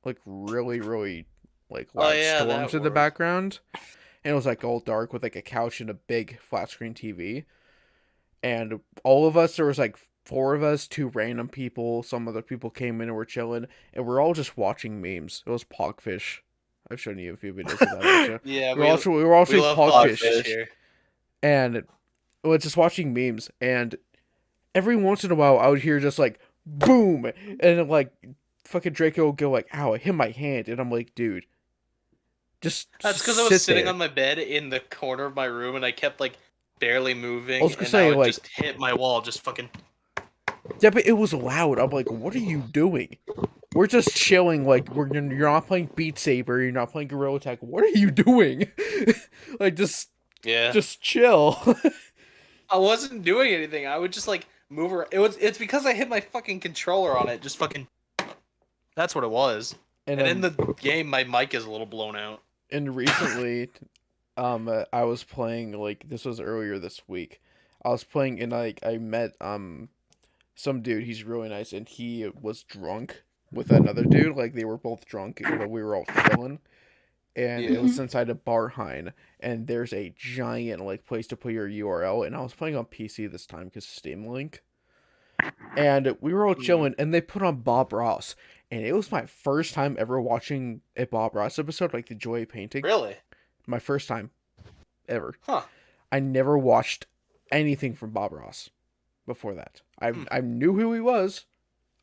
like really like Oh, loud yeah, storms that in the world. background, and it was like all dark with like a couch and a big flat screen TV, and all of us there was like four of us, two random people, some other people came in and were chilling, and we're all just watching memes. It was Pogfish. I've shown you a few videos of that. Actually. Yeah, we were also we love Pogfish. Pogfish here. And well, just watching memes, and every once in a while I would hear just like boom, and like fucking Draco would go like, "Ow, I hit my hand," and I'm like, "Dude, just That's because I was sitting on my bed in the corner of my room, and I kept like barely moving, I was gonna and say, I would like- just hit my wall, just fucking. Yeah, but it was loud. I'm like, "What are you doing?" We're just chilling. Like you're not playing Beat Saber. You're not playing Gorilla Tag. What are you doing? Like just chill. I wasn't doing anything. I would just like move around. It's because I hit my fucking controller on it. Just fucking. That's what it was. And in the game, my mic is a little blown out. And recently, I was playing like this was earlier this week. I was playing and like I met some dude. He's really nice, and he was drunk with another dude. Like they were both drunk, but we were all chilling. And it was inside a Barheim, and there's a giant like place to put your URL. And I was playing on PC this time because Steam Link. And we were all chilling, and they put on Bob Ross, and it was my first time ever watching a Bob Ross episode, like the Joy of Painting. Really? My first time ever. Huh. I never watched anything from Bob Ross before that. I knew who he was.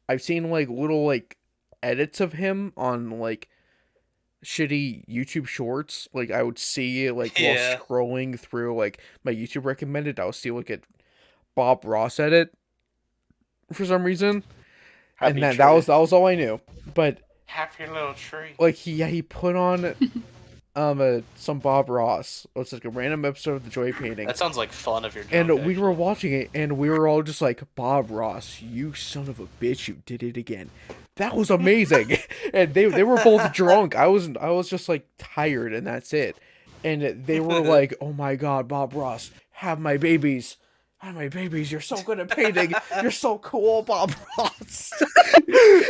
I've seen like little like edits of him on like shitty YouTube shorts. Like I would see like Yeah. while scrolling through like my YouTube recommended, I would see like a Bob Ross edit for some reason. Happy That was all I knew. But Happy little tree. like he put on some Bob Ross. It's like a random episode of The Joy of Painting. That sounds like fun if you're And drunk, we were actually. watching it, and we were all just like, Bob Ross, you son of a bitch, you did it again. That was amazing. And they were both drunk. I was just like tired, and that's it. And they were like, oh my god, Bob Ross, have my babies. Have my babies, you're so good at painting. You're so cool, Bob Ross.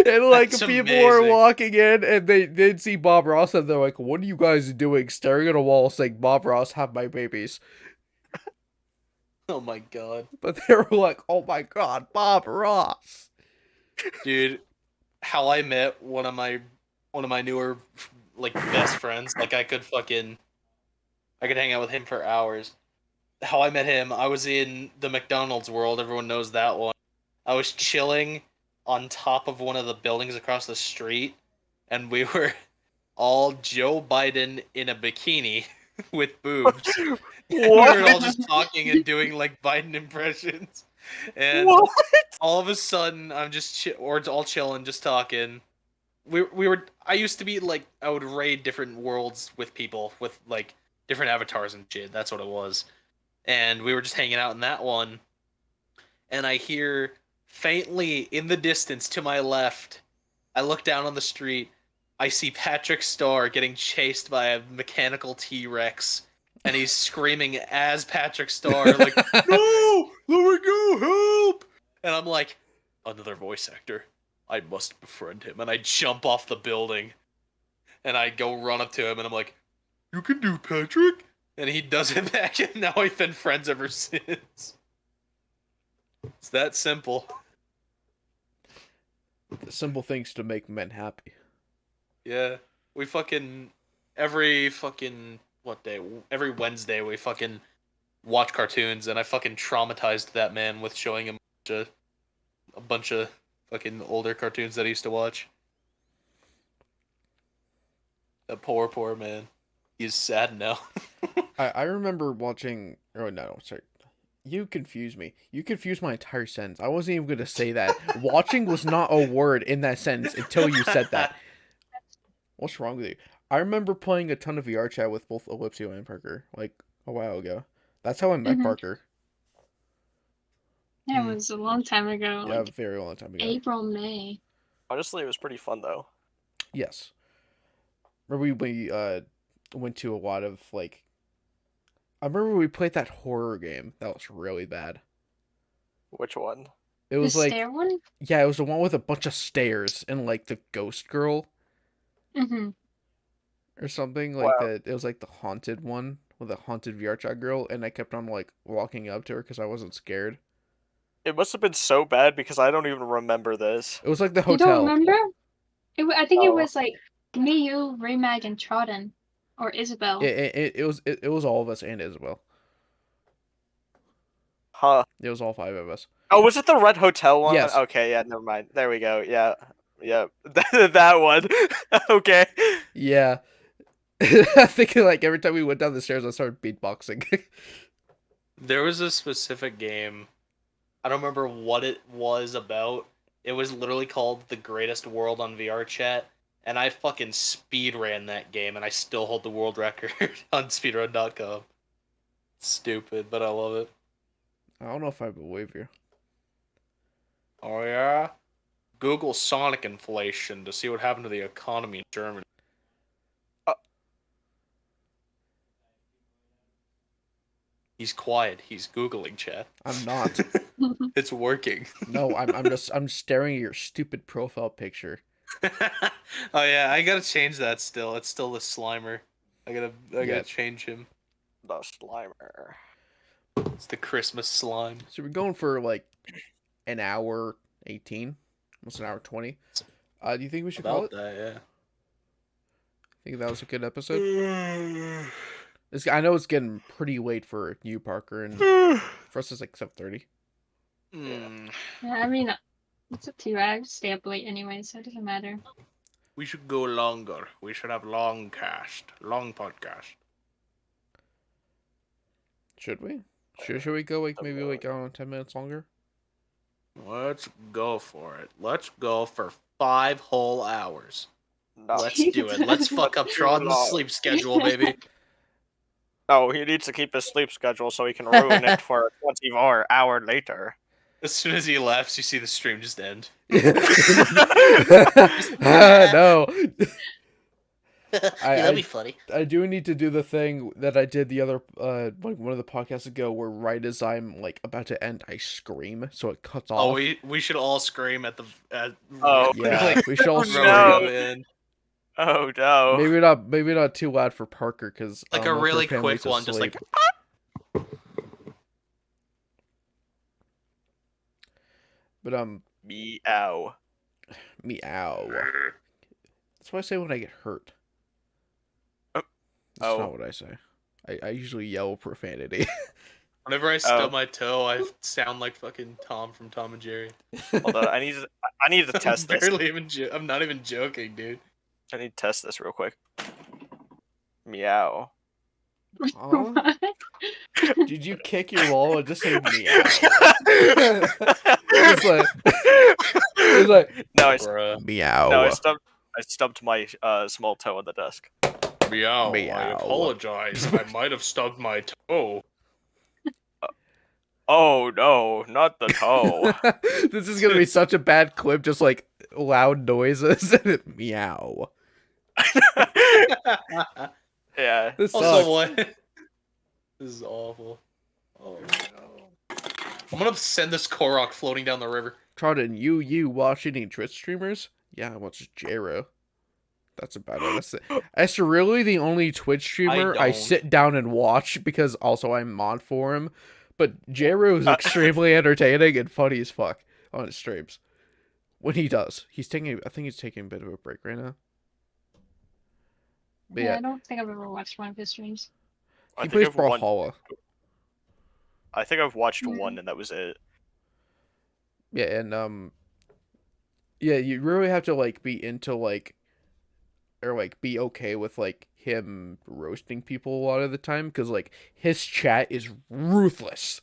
And like That's people were amazing. walking in, and they did see Bob Ross, and they're like, what are you guys doing? Staring at a wall saying, Bob Ross, have my babies. Oh my god. But they were like, oh my god, Bob Ross. Dude, how I met one of my newer like best friends, like I could hang out with him for hours. How I met him, I was in the McDonald's world, everyone knows that one. I was chilling on top of one of the buildings across the street, and we were all Joe Biden in a bikini with boobs. And we were all just talking and doing like Biden impressions. And What? all of a sudden, I'm just we're all chilling, just talking. We were. I used to be like, I would raid different worlds with people with like different avatars and shit. That's what it was. And we were just hanging out in that one. And I hear faintly in the distance to my left. I look down on the street. I see Patrick Starr getting chased by a mechanical T-Rex. And he's screaming as Patrick Starr, like, no! Let me go! Help! And I'm like, another voice actor. I must befriend him. And I jump off the building. And I go run up to him, and I'm like, you can do Patrick? And he does it back, and now we've been friends ever since. It's that simple. The simple things to make men happy. Yeah. We fucking... Every Wednesday we fucking watch cartoons, and I fucking traumatized that man with showing him a bunch of fucking older cartoons that I used to watch. That poor man. He's sad now. I remember watching... Oh, no, sorry. You confuse me. You confused my entire sentence. I wasn't even going to say that. Watching was not a word in that sentence until you said that. What's wrong with you? I remember playing a ton of VR chat with both Elypseo and Parker, like, a while ago. That's how I met Parker. Yeah, it was a long time ago. Yeah, Like a very long time ago. April, May. Honestly, it was pretty fun though. Yes. Remember we went to a lot of, like... I remember we played that horror game. That was really bad. Which one? It was the like... stair one? Yeah, it was the one with a bunch of stairs and, like, the ghost girl. Mm-hmm. Or something. Like, Wow. it was, like, the haunted one with a haunted VR chat girl. And I kept on, like, walking up to her because I wasn't scared. It must have been so bad because I don't even remember this. It was like the You don't hotel. remember? I think it Oh. was like me, you, Remag, and Trodden. Or Isabel. It was all of us and Isabel. Huh. It was all 5 of us. Oh, was it the Red Hotel one? Yes. Okay, yeah, never mind. There we go. Yeah. Yeah. That one. Okay. Yeah. I think like every time we went down the stairs, I started beatboxing. There was a specific game. I don't remember what it was about. It was literally called The Greatest World on VR Chat. And I fucking speed ran that game, and I still hold the world record on speedrun.com. Stupid, but I love it. I don't know if I believe you. Oh yeah? Google Sonic inflation to see what happened to the economy in Germany. He's quiet. He's Googling, chat. I'm not. It's working. No, I'm staring at your stupid profile picture. Oh yeah, I gotta change that still. It's still the Slimer. I gotta change him. The Slimer. It's the Christmas slime. So we're going for like an hour 18, almost an hour 20. Do you think we should call it? That, yeah. Think that was a good episode? I know it's getting pretty late for you, Parker, and for us it's like 7:30. Yeah, I mean, it's up to you. I stay up late anyway, so it doesn't matter. We should go longer. We should have long podcast. Should we? Should we go like maybe like 10 minutes longer? Let's go for it. Let's go for 5 whole hours. No. Let's do it. Let's fuck up Trodden's sleep schedule, baby. No, he needs to keep his sleep schedule so he can ruin it for 24 hour later. As soon as he left, you see the stream just end. No. That'd be funny. I do need to do the thing that I did the other like one of the podcasts ago, where right as I'm like about to end, I scream, so it cuts off. Oh, we should all scream at the. Oh, yeah, we should all throw scream. it in. Oh no. Maybe not too loud for Parker, because Like a really quick one, just like. But meow. meow. That's what I say when I get hurt. That's Oh. not what I say. I usually yell profanity. Whenever I stub my toe, I sound like fucking Tom from Tom and Jerry. Hold on, I need to test this. I'm not even joking, dude. I need to test this real quick. Meow. Aw. Did you kick your wall and just say meow? it's like No, I meow. no, I stubbed my small toe on the desk. Meow. Meow. I apologize. I might have stubbed my toe. Oh no, not the toe. This is gonna be such a bad clip, just like loud noises and meow. Yeah. This Also, sucks. what? This is awful. Oh no. I'm gonna send this Korok floating down the river. Trodden, you watch any Twitch streamers? Yeah, I watch Jero. That's about it. That's really the only Twitch streamer I don't. sit down and watch, because also I mod for him. But Jero is extremely entertaining and funny as fuck on his streams. When he does. I think he's taking a bit of a break right now. But Yeah, yeah, I don't think I've ever watched one of his streams. he plays I've Brawlhalla. I think I've watched Yeah. one and that was it. Yeah, and yeah, you really have to like be into like, or like be okay with like him roasting people a lot of the time, because like his chat is ruthless.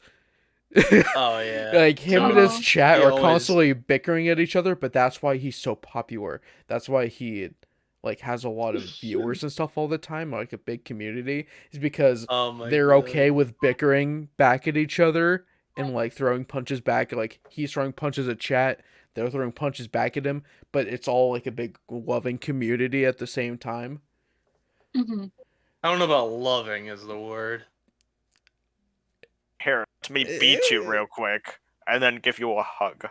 Oh yeah. Like him and his Oh. chat He are always- constantly bickering at each other, but that's why he's so popular. That's why he like has a lot of viewers and stuff all the time, like a big community, is because Oh my they're God. okay with bickering back at each other and like throwing punches back. Like he's throwing punches at chat, they're throwing punches back at him, but it's all like a big loving community at the same time. Hmm. I don't know about loving is the word. Here, let me beat you real quick and then give you a hug.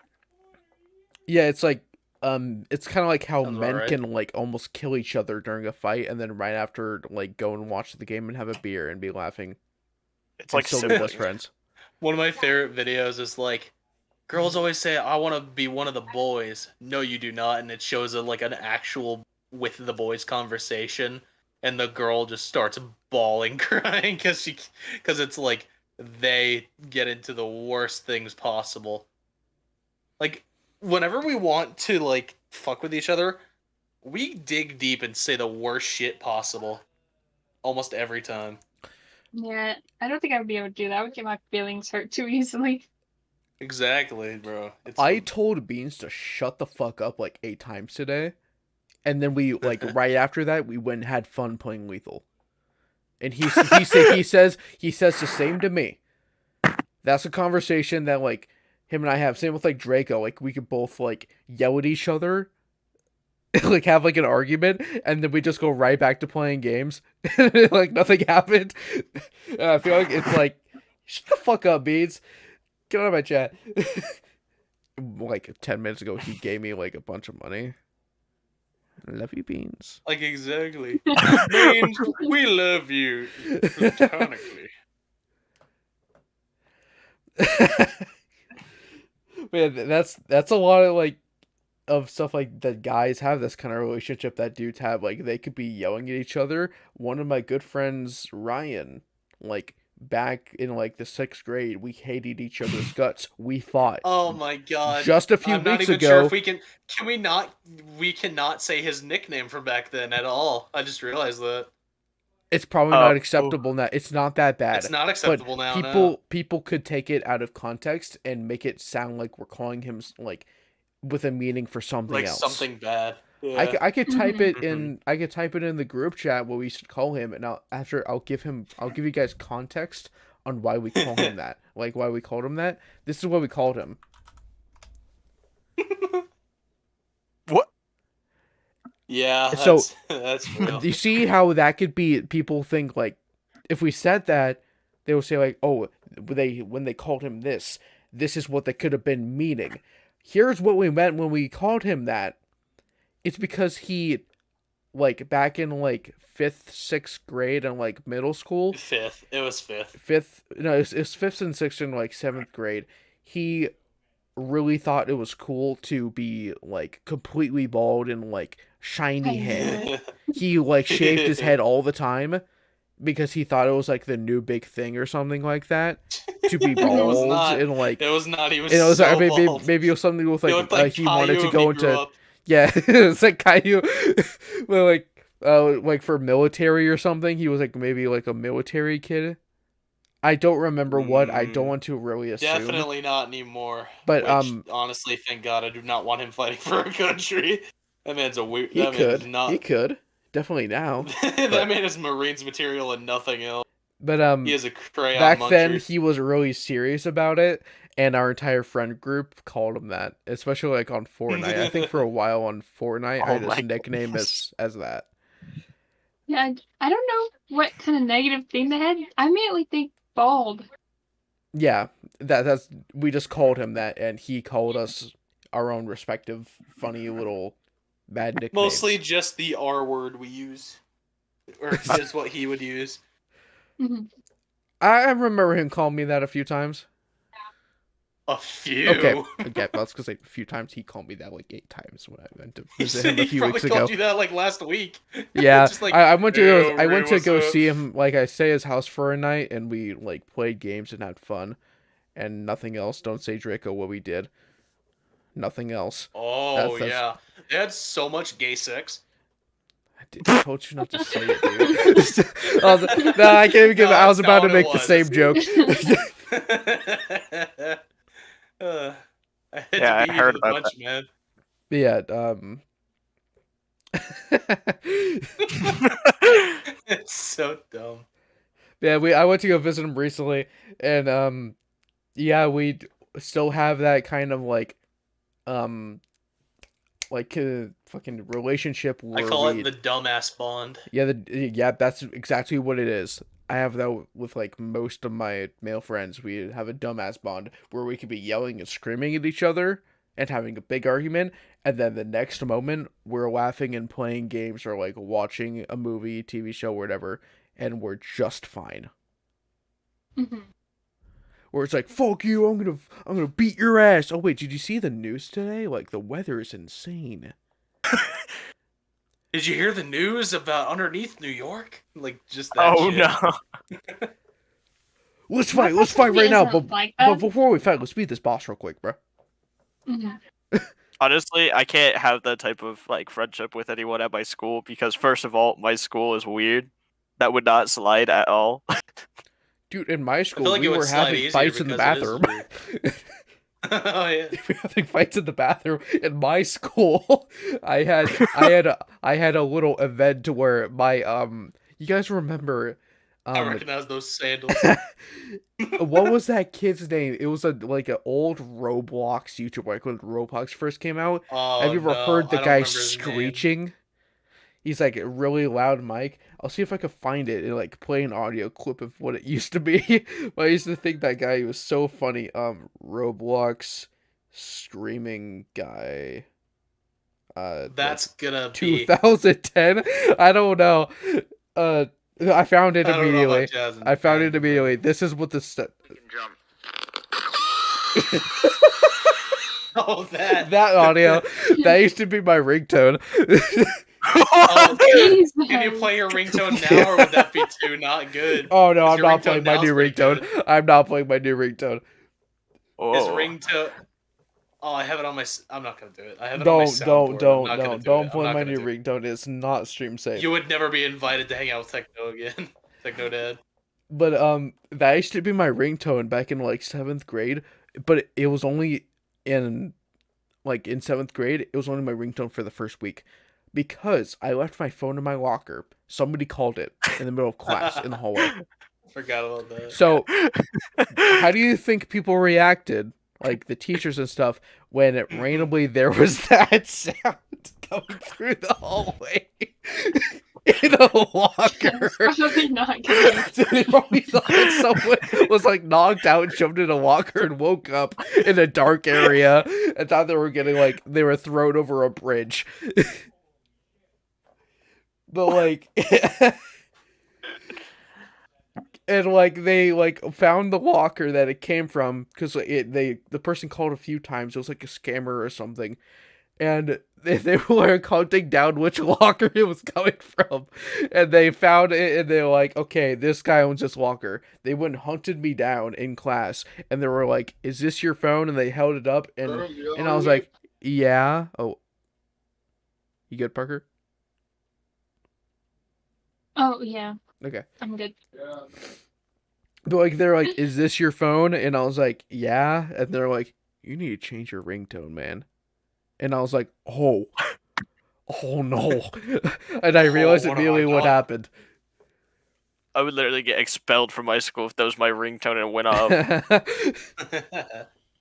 Yeah, it's like it's kind of like how Sounds men about right. can like almost kill each other during a fight, and then right after like go and watch the game and have a beer and be laughing. It's And like still be siblings. best friends. One of my favorite videos is like, girls always say, "I want to be one of the boys." No, you do not, and it shows like an actual with the boys conversation, and the girl just starts bawling, crying because it's like they get into the worst things possible. Like, whenever we want to like fuck with each other, we dig deep and say the worst shit possible. Almost every time. Yeah, I don't think I would be able to do that. I would get my feelings hurt too easily. Exactly, bro. I told Beans to shut the fuck up like 8 times today, and then we like right after that we went and had fun playing Lethal, and he says the same to me. That's a conversation that like him and I have. Same with like Drako. Like we could both like yell at each other, like have like an argument, and then we just go right back to playing games, like nothing happened. I feel like it's like, shut the fuck up, Beans. Get out of my chat. Like 10 minutes ago, he gave me like a bunch of money. I love you, Beans. Like, exactly. Beans, we love you platonically. Man, that's a lot of like of stuff like that guys have, this kind of relationship that dudes have. Like they could be yelling at each other. One of my good friends, Ryan, like back in like the 6th grade, we hated each other's guts. We fought. Oh my god. Just a few I'm not weeks even ago. sure if we cannot say his nickname from back then at all. I just realized that. It's probably not acceptable now. It's not that bad. It's not acceptable now. People could take it out of context and make it sound like we're calling him like with a meaning for something like else. something bad. Yeah. I could type it Mhm. in. I could type it in the group chat what we should call him, and I'll give you guys context on why we call him that. Like why we called him that. This is what we called him. What? Yeah, So- that's real. You see how that could be? People think like, if we said that, they will say like, oh, when they called him this is what they could have been meaning. Here's what we meant when we called him that. It's because he, like back in like 5th, 6th grade and like middle school. Fifth. It was fifth. It's 5th and 6th and like 7th grade. He really thought it was cool to be like completely bald and like shiny head. He like shaved his head all the time because he thought it was like the new big thing or something like that to be It was bald not. and like It was not. He was and it was so maybe bald. maybe it was something with He like, looked like he wanted to Caillou go if he grew into up. yeah it's like Caillou well like for military or something. He was like maybe like a military kid. I don't remember what. I don't want to really assume. Definitely not anymore. But, Which, honestly, thank God, I do not want him fighting for our country. That man's a weird. He That man is could. not. He could. Definitely now. That man is Marines material and nothing else. But He is a crayon back muncher. then he was really serious about it, and our entire friend group called him that, especially like on Fortnite. I think for a while on Fortnite, I Oh had my his nickname goodness. as that. Yeah, I don't know what kind of negative thing they had. I immediately think bald. Yeah, that's we just called him that, and he called us our own respective funny little bad nicknames. Mostly just the R word we use, or is what he would use. Mhm. I remember him calling me that a few times. A few. Okay, that's because like, a few times he called me that like 8 times when I went to He visit said him a he few probably weeks called ago. you that like last week. Yeah, Just like, I went to "Yo, I went Ray, to what's go up?" see him. Like I stay at his house for a night, and we like played games and had fun, and nothing else. Don't say Drako what we did. Nothing else. Oh That's- yeah, they had so much gay sex. I told you not to say it, dude. No, I can't even give. No, I was that's about not to what it make the was. same joke. I had Yeah, to I beat you heard to the about punch, man. Yeah. It's so dumb. Yeah, I went to go visit him recently, and yeah, we still have that kind of like fucking relationship I where call we it the dumbass bond. yeah, that's exactly what it is. I have that with like most of my male friends. We have a dumbass bond where we could be yelling and screaming at each other and having a big argument, and then the next moment we're laughing and playing games or like watching a movie, TV show, whatever, and we're just fine. Mhm. Where it's like, fuck you, I'm gonna beat your ass. Oh wait, did you see the news today? Like the weather is insane. Did you hear the news about underneath New York? Like just that Oh shit. no. Let's My fight right personality now. isn't But, like but that. before we fight, let's beat this boss real quick, bro. Mhm. Honestly, I can't have that type of like friendship with anyone at my school because first of all, my school is weird. That would not slide at all. Dude, in my I school, feel like we it would were slide having easier fights in the because it is bathroom. weird. Oh yeah. We were having fights in the bathroom in my school. I had a little event to where my you guys remember I recognize those sandals. what was that kid's name? It was like an old Roblox YouTuber, like when Roblox first came out. Oh, Have you ever no, heard the I don't guy remember his name. screeching? He's like a really loud mic. I'll see if I can find it and like play an audio clip of what it used to be. But I used to think that guy was so funny. Roblox screaming guy. That's gonna be. 2010. I don't know. I found it I don't know immediately. about Jasmine. I found it immediately. This is what the Oh, that. that audio that used to be my ringtone. Oh, Jesus. can you play your ringtone now, or would that be too not good? Oh no, Is I'm your not ringtone playing my now new pretty good? ringtone. I'm not playing my new ringtone. His Oh. ringtone. Oh, I have it on my. I'm not gonna do it. I have it on my Don't soundboard. I'm not gonna do don't it. play I'm not my gonna new do it. ringtone. It's not stream safe. You would never be invited to hang out with Techno again. Techno Dad. But that used to be my ringtone back in like 7th grade. But it was only in 7th grade. It was only my ringtone for the first week. because I left my phone in my locker. Somebody called it in the middle of class in the hallway. Forgot about that. So, how do you think people reacted, like the teachers and stuff, when it randomly there was that sound coming through the hallway in a locker? Probably not good. They probably thought someone was like knocked out, shoved in a locker, and woke up in a dark area and thought they were getting like they were thrown over a bridge. But like, and like they like found the locker that it came from because the person called a few times. It was like a scammer or something, and they were counting down which locker it was coming from, and they found it, and they were like, okay, this guy owns this locker. They went and hunted me down in class, and they were like, is this your phone? And they held it up, and I was like, yeah. Oh, you good, Parker? Oh yeah, Okay. I'm good. But like they're like, is this your phone? And I was like, yeah. And they're like, you need to change your ringtone, man. And I was like, oh no. And I realized what have I immediately what done? happened. I would literally get expelled from my school if that was my ringtone and went off.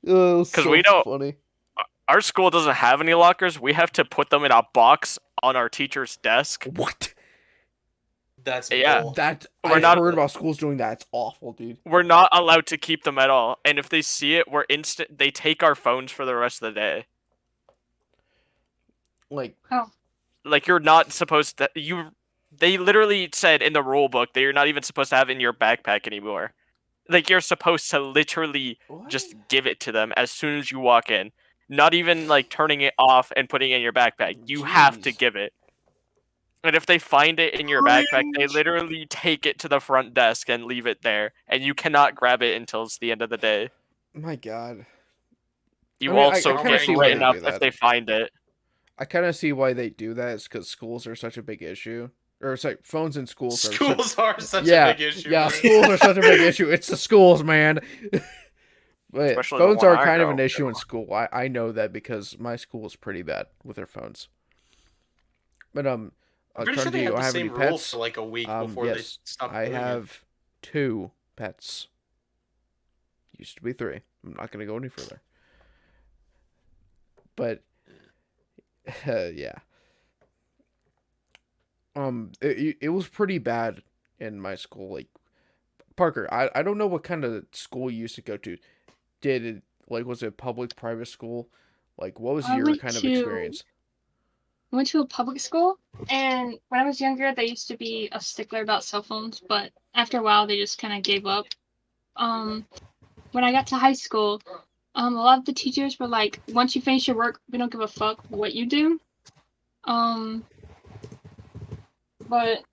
Because we don't- funny. Our school doesn't have any lockers. We have to put them in a box on our teacher's desk. What? That's Yeah. bull. That We're I've not- heard about schools doing that. It's awful, dude. We're not allowed to keep them at all. And if they see it, they take our phones for the rest of the day. Like, Like you're not supposed to they literally said in the rule book that you're not even supposed to have it in your backpack anymore. Like you're supposed to literally just give it to them as soon as you walk in. Not even like turning it off and putting it in your backpack. You have to Jeez. give it. And if they find it in your backpack, they literally take it to the front desk and leave it there. And you cannot grab it until it's the end of the day. my God. You I mean, I also kinda get see why they written up do if that. they find it. I kind of see why they do that. It's because schools are such a big issue. Or it's like phones in schools are Schools are such yeah, a big issue. yeah, man. schools are such a big issue. It's the schools, man. But Especially the phones one are I kind of go an issue in to. school. I know that because my school is pretty bad with their phones. But I'm pretty sure Trodden, they do you had the have any same rules pets? for like a week before they Yes, stopped I doing it. have 2 pets. Used to be 3. I'm not gonna go any further. But yeah. It was pretty bad in my school. Like, Parker, I don't know what kind of school you used to go to. Did it, like, was it public, private school? Like, what was I your went kind of to- experience? I went to a public school, and when I was younger, they used to be a stickler about cell phones, but after a while, they just kind of gave up. When I got to high school, a lot of the teachers were like, "Once you finish your work, we don't give a fuck what you do." But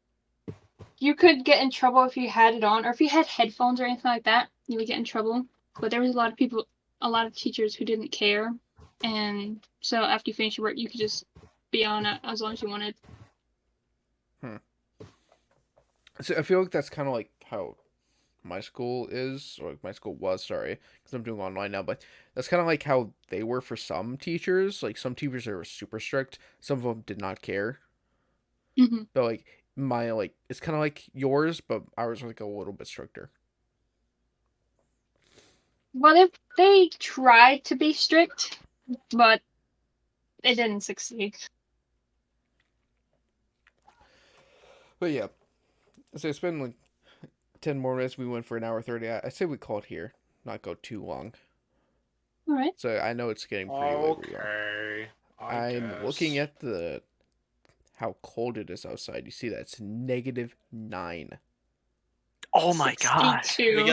you could get in trouble if you had it on, or if you had headphones or anything like that, you would get in trouble. But there was a lot of teachers who didn't care, and so after you finish your work, you could just be on it as long as you wanted. So I feel like that's kind of like how my school is, or like my school was, sorry, because I'm doing online now, but that's kind of like how they were for some teachers. Like, some teachers were super strict, some of them did not care. Mm-hmm. But like it's kind of like yours, but ours was like a little bit stricter. Well, they tried to be strict, but they didn't succeed. But yeah, so it's been like 10 more minutes. We went for an hour 30. I say we call it here, not go too long. All right. So I know it's getting pretty late. where you are. Okay. I'm looking at how cold it is outside. You see that it's -9. Oh my god. 62.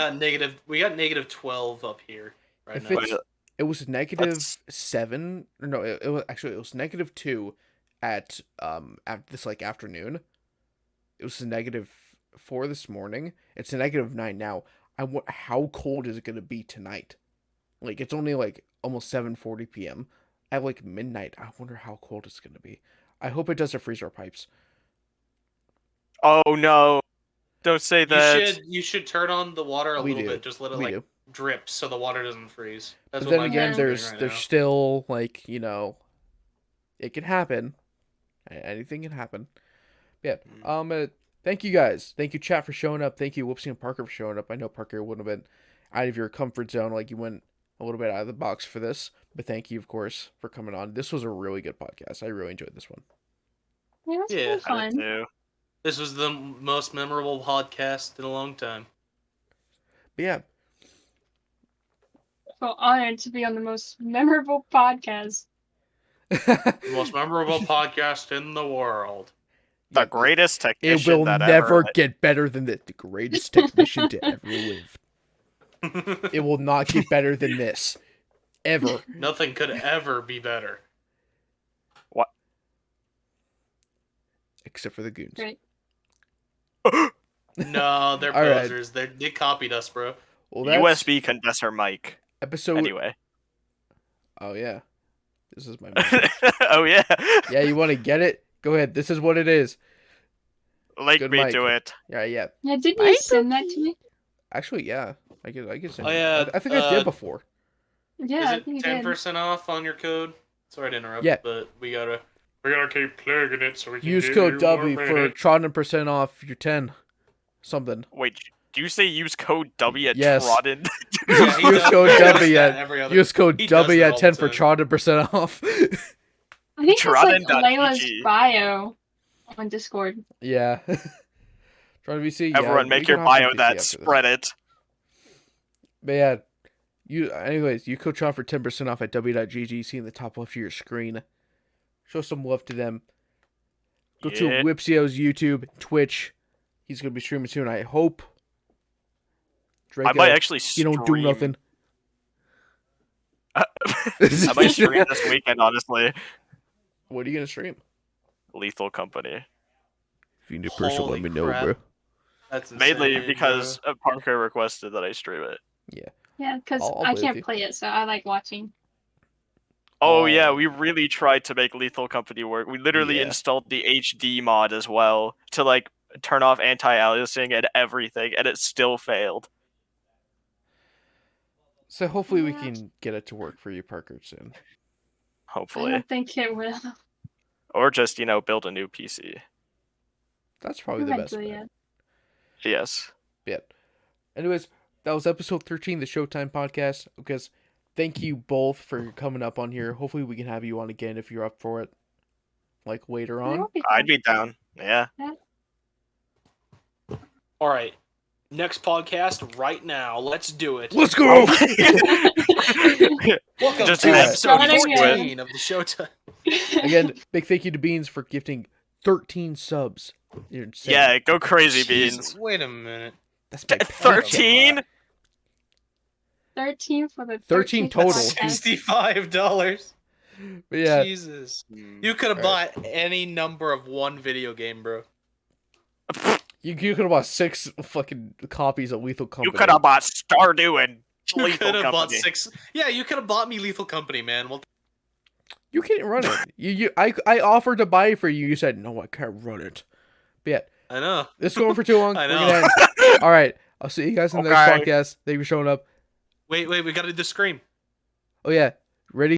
We got negative 12 up here right If now. it's It was -7. Or no, it was -2 at this like afternoon. It was a -4 this morning. It's a -9 now. How cold is it gonna be tonight? Like, it's only like almost 7:40 p.m. At like midnight. I wonder how cold it's gonna be. I hope it doesn't freeze our pipes. Oh no. Don't say that. You should turn on the water a We little do. bit, just let it We like do. drip so the water doesn't freeze. That's But what then my again, parents are doing there's right there's now. still like, it can happen. Anything can happen. Yeah. Thank you guys. Thank you, chat, for showing up. Thank you, Elypseo and Parker, for showing up. I know Parker wouldn't have been out of your comfort zone, like you went a little bit out of the box for this. But thank you, of course, for coming on. This was a really good podcast. I really enjoyed this one. Yeah, it was really I did fun. too. This was the most memorable podcast in a long time. But yeah, I feel honored to be on the most memorable podcast. The most memorable podcast in the world. The Yeah, greatest it technician will that never ever. get better than this. The greatest technician to ever live. It will not get better than this. Ever. Nothing could ever be better. What? Except for the goons. Great. No, they're All right. posers. They copied us, bro. Well, that's USB condenser mic. episode. Anyway. Oh, yeah. This is my mic. Oh yeah. Yeah, you want to get it? Go ahead. This is what it is. Link Good me mic. to it. Yeah, yeah. Yeah, didn't you send that to me? Actually, yeah. I could send Oh, you. yeah, I think I did before. Yeah, I Is think it you did. 10% off on your code? Sorry to interrupt, Yeah. but we gotta keep plugging it so we can Use give code you W more for money. Trodden % off your 10. Something. Wait, do you say use code W at Yes. Trodden? Yeah, he Use does- code he does W that at every other- use code he does W that at all 10 the for time. Trodden % off. I think it's like Trodden.gg. Layla's bio on Discord. Yeah. Trodden VC. Yeah, Everyone we make can your hop some bio VC that, after this. spread it. But yeah, anyways, you code Tron for 10% off at w.gg. See in the top left of your screen. Show some love to them. Go to Yeah. Elypseo's YouTube, Twitch. He's gonna be streaming soon, I hope. Drako, I might actually you stream. don't do nothing. I might stream this weekend, honestly. What are you gonna stream? Lethal Company. If you need a person, let me know, bro. That's Mainly insane, because Parker requested that I stream it. Yeah, because I'll I play with can't you. play it, so I like watching. Oh yeah, we really tried to make Lethal Company work. We literally Yeah. installed the HD mod as well to like turn off anti-aliasing and everything, and it still failed. So hopefully we Yeah. can get it to work for you, Parker, soon. I Hopefully, don't think it will. or just build a new PC. That's probably the best Eventually, bet. yeah. Yes. Yeah. Anyways, that was episode 13, the Showtime Podcast. Because thank you both for coming up on here. Hopefully we can have you on again if you're up for it. Like later on. That'll be I'd fun. be down. Yeah. All right, next podcast right now. Let's do it. Let's go! Welcome Just to add episode something to it. 14 of the Showtime. Again, big thank you to Beans for gifting 13 subs. You're insane. Yeah, go crazy, Jesus, Beans. wait a minute. That's my 13? 13 for the 13 13th total. podcast. $65. But yeah, Jesus. You could have Alright. bought any number of one video game, bro. you could have bought 6 fucking copies of Lethal Company. You could have bought Stardew and You Lethal could have bought Company. 6. Yeah, you could have bought me Lethal Company, man. Well, You can't run it. I offered to buy it for you. You said, no, I can't run it. But yeah, I know. this is going for too long. I We're know. gonna end. All right. I'll see you guys in the next Okay. podcast. Thank you for showing up. Wait, we gotta do the scream. Oh, yeah.